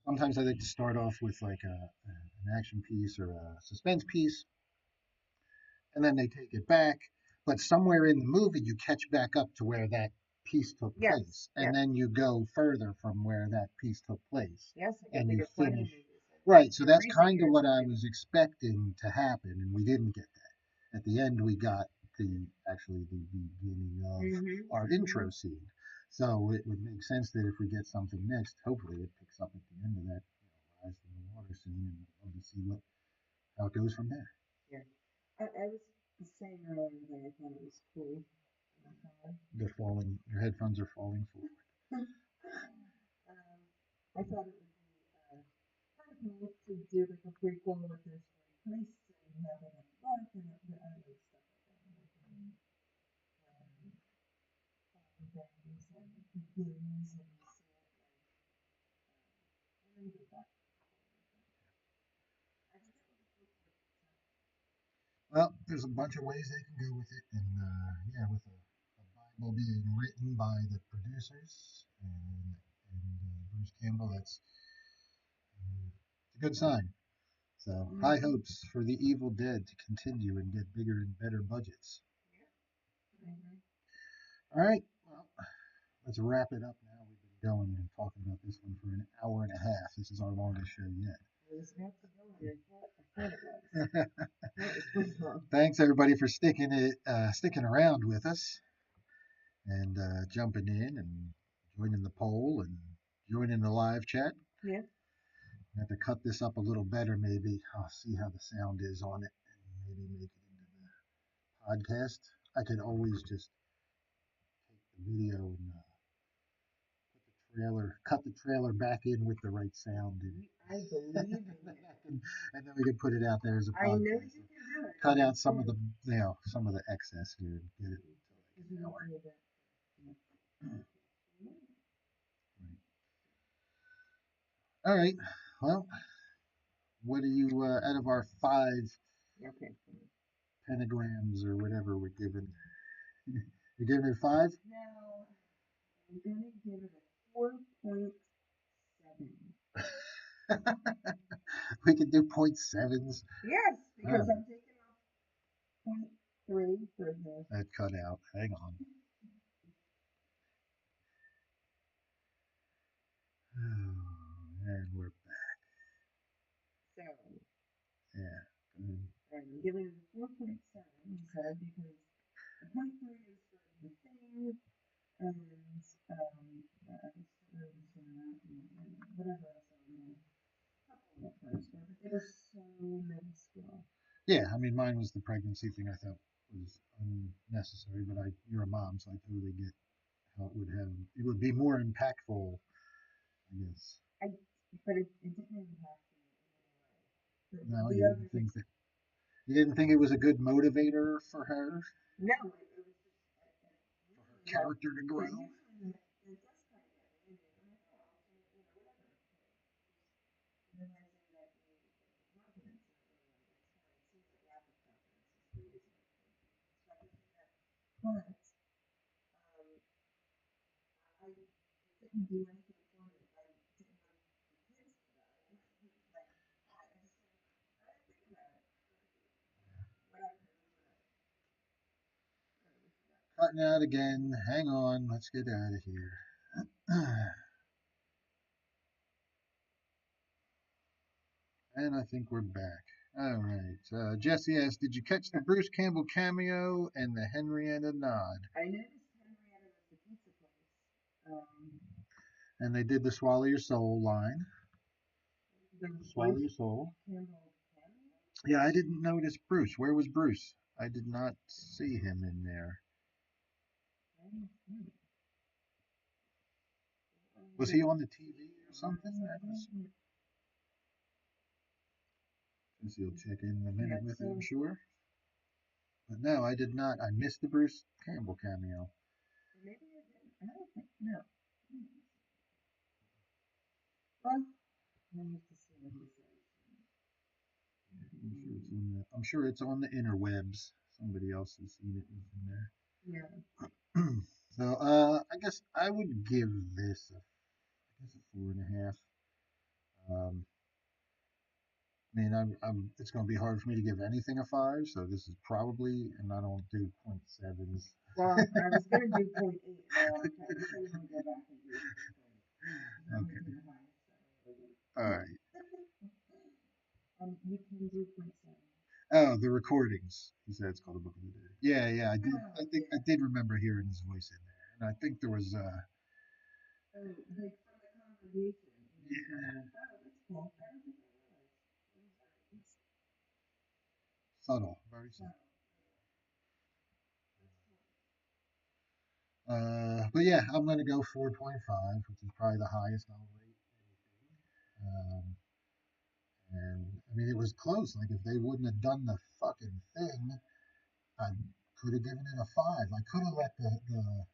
Sometimes I like to start off with like an action piece or a suspense piece, and then they take it back. But somewhere in the movie, you catch back up to where that piece took Yes, place, and yes, then you go further from where that piece took place, yes, like a and you bigger play finish. maybe, so Right, so you're that's racing kind it of or what I something. was expecting to happen, and we didn't get that. At the end, we got the beginning of our intro scene. So it would make sense that if we get something next, hopefully it picks up at the end of that, rise from the water scene, and I'd love to see what how it goes from there. Yeah. I was saying earlier that I thought it was cool. They're falling. Your headphones are falling forward. I thought it would be kind of cool to do like a prequel with this like place and have it at work and I like stuff like that. Like bangs and begins and you see it like I really did that. I think that would be cool. Well, there's a bunch of ways they can go with it, and yeah, with a Bible being written by the producers and Bruce Campbell, that's it's a good sign. So high Mm-hmm. hopes for the Evil Dead to continue and get bigger and better budgets. Yeah. Mm-hmm. All right, well, let's wrap it up now. We've been going and talking about this one for an hour and a half. This is our longest show yet. It was about to go and I thought it was. That was pretty long. Thanks everybody for sticking around with us and jumping in and joining the poll and joining the live chat. Yeah. I have to cut this up a little better, maybe. I'll see how the sound is on it and maybe make it into the podcast. I could always just take the video and cut the trailer back in with the right sound, and, I believe in then you. and then we can put it out there as a I know you podcast. can do it. Cut out some of the some of the excess here and get it to like an hour. All right. Well, what are you out of our five Okay. pentagrams or whatever we're giving? You're giving it five? Now I'm gonna give it a 4.7. We can do point sevens. Yes, because Oh, I'm taking off point 0.3 for the. that cut out. Hang on. Oh, and we're So yeah. Mm. I'm giving it a 4.7, he said, because the point 0.3 is for the thing, and I was really saying that, and whatever else I wanted. Couple of first, but they were so minuscule. Yeah, I mean, mine was the pregnancy thing. I thought was unnecessary, but you're a mom, so I totally get how it would be more impactful, I guess. I, but it didn't impact me in any way. No, The other things, you didn't think it was a good motivator for her, no, it was just, for her usually, character to because grow. usually it does kind of get me, and I'm like, oh, whatever. Realizing that the confidence is really, it's kind of, it seems like lack of confidence is the reason. So I can see that. But, I couldn't do anything for it if I didn't have the kids to die. Like, I just I didn't think about it. Whatever, it was whatever. Cutting out again. Hang on. Let's get out of here. And I think we're back. All right. Jesse asked, did you catch the Bruce Campbell cameo and the Henrietta nod? I noticed Henrietta was the pizza place. And they did the Swallow Your Soul line. The Swallow Bruce Your Soul. Campbell cameo? Yeah, I didn't notice Bruce. Where was Bruce? I did not see him in there. I don't think. Was he on the TV or something? That was, guess he'll check in a Yeah, minute with it, I'm so sure. But no, I did not. I missed the Bruce Campbell cameo. maybe I didn't. I don't think no. Well, I need to see what he says. I'm sure it's on the interwebs. Somebody else has seen it in there. Yeah. So I guess I would give this I guess a 4.5. I mean, it's going to be hard for me to give anything a 5, so this is probably, and I don't do point sevens. Well, I was gonna do 0.8 a long time. I think I'm gonna go back and do 0.8. I'm gonna Okay. do the highest. All right. You can do 0.7. Oh, the recordings. He said it's called the Book of the Dead. Yeah, yeah, I did. Oh, I think I yeah. did remember hearing his voice in there, and I think there was Oh, like from the congregation. He was yeah, oh, that's cool. I don't think I realized. It was very subtle, very subtle. subtle. But yeah, I'm gonna go 4.5, which is probably the highest I'll rate anything. And I mean, it was close. Like if they wouldn't have done the fucking thing, I could have given it a 5. I could have let the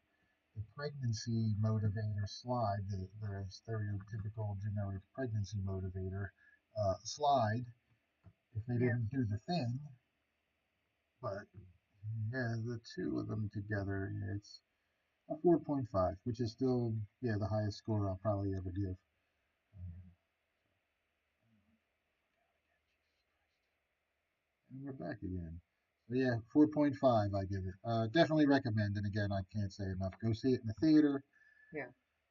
pregnancy motivator slide, the stereotypical generic pregnancy motivator slide if they Yeah. didn't do the thing. But yeah, the two of them together, yeah, it's a 4.5, which is still yeah the highest score I'll probably ever give. And we're back again. So yeah, 4.5 I give it. Definitely recommend. And again, I can't say enough. Go see it in the theater. Yeah.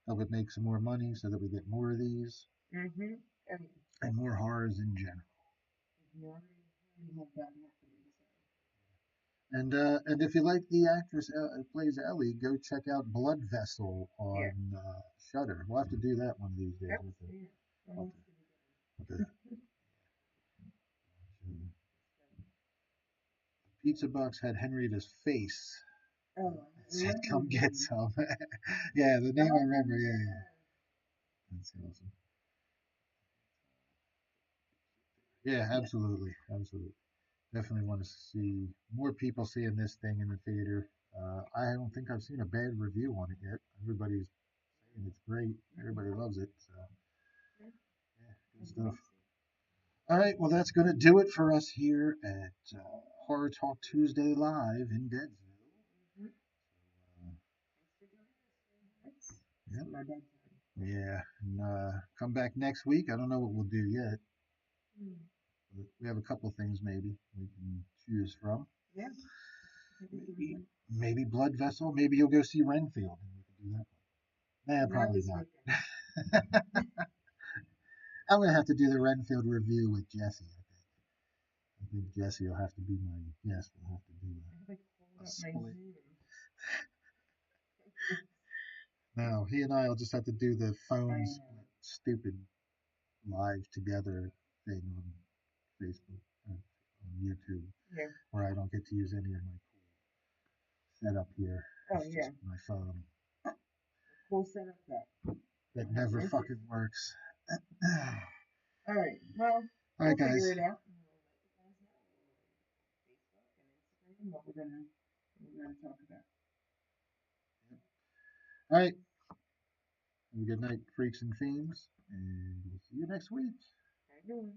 Help it make some more money so that we get more of these Mm-hmm. And and more horrors in general. you already have that happening. And if you like the actress who plays Ellie, go check out Blood Vessel Yeah. on Shudder. We'll have to do that one of these days. Yep. With the, Yeah. with Well, the, with the pizza box had Henrietta's face. oh, It I said, remember "Come the get name. some." Yeah, the name I Oh, remember. Yeah, yeah, yeah. that's awesome. Yeah, Yeah. absolutely, absolutely. Definitely want to see more people seeing this thing in the theater. I don't think I've seen a bad review on it yet. Everybody's saying it's great. Everybody loves it. So Yeah. yeah, good That's stuff. awesome. All right, well that's going to do it for us here at Horror Talk Tuesday live in Deadsville. Mm-hmm. Uh, Thanks for joining us. yep. It's my bedtime. Yeah, and come back next week. I don't know what we'll do yet. Mm. But we have a couple things maybe we can choose from. Yeah. Maybe maybe Blood Vessel. Maybe you'll go see Renfield and we can do that one. Nah, Not probably this not. weekend. I'm gonna have to do the Renfield review with Jesse. I think Jesse will have to be my guest. We'll have to do I like hold a up my split. Zoom. No, he and I will just have to do the I phone know. split, stupid live together thing on Facebook, on YouTube, Yeah. where I don't get to use any of my cool setup here. Oh It's yeah. just my phone Cool setup that. that never fucking works. All right. Well, All right, we'll guys. figure it out. And we'll let you guys know on Facebook and Instagram what we're gonna talk about. All right. Have a good night, freaks and fiends, and we'll see you next week. How you doing?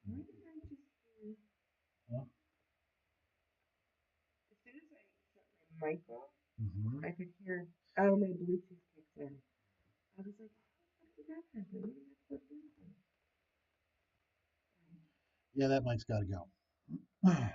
Why did I just hear? Huh? As soon as I shut my mic off, Mm-hmm. I could hear. Oh, my Bluetooth kicked in. I was like, how did that happen? What did I put Bluetooth? Yeah, that mic's got to go.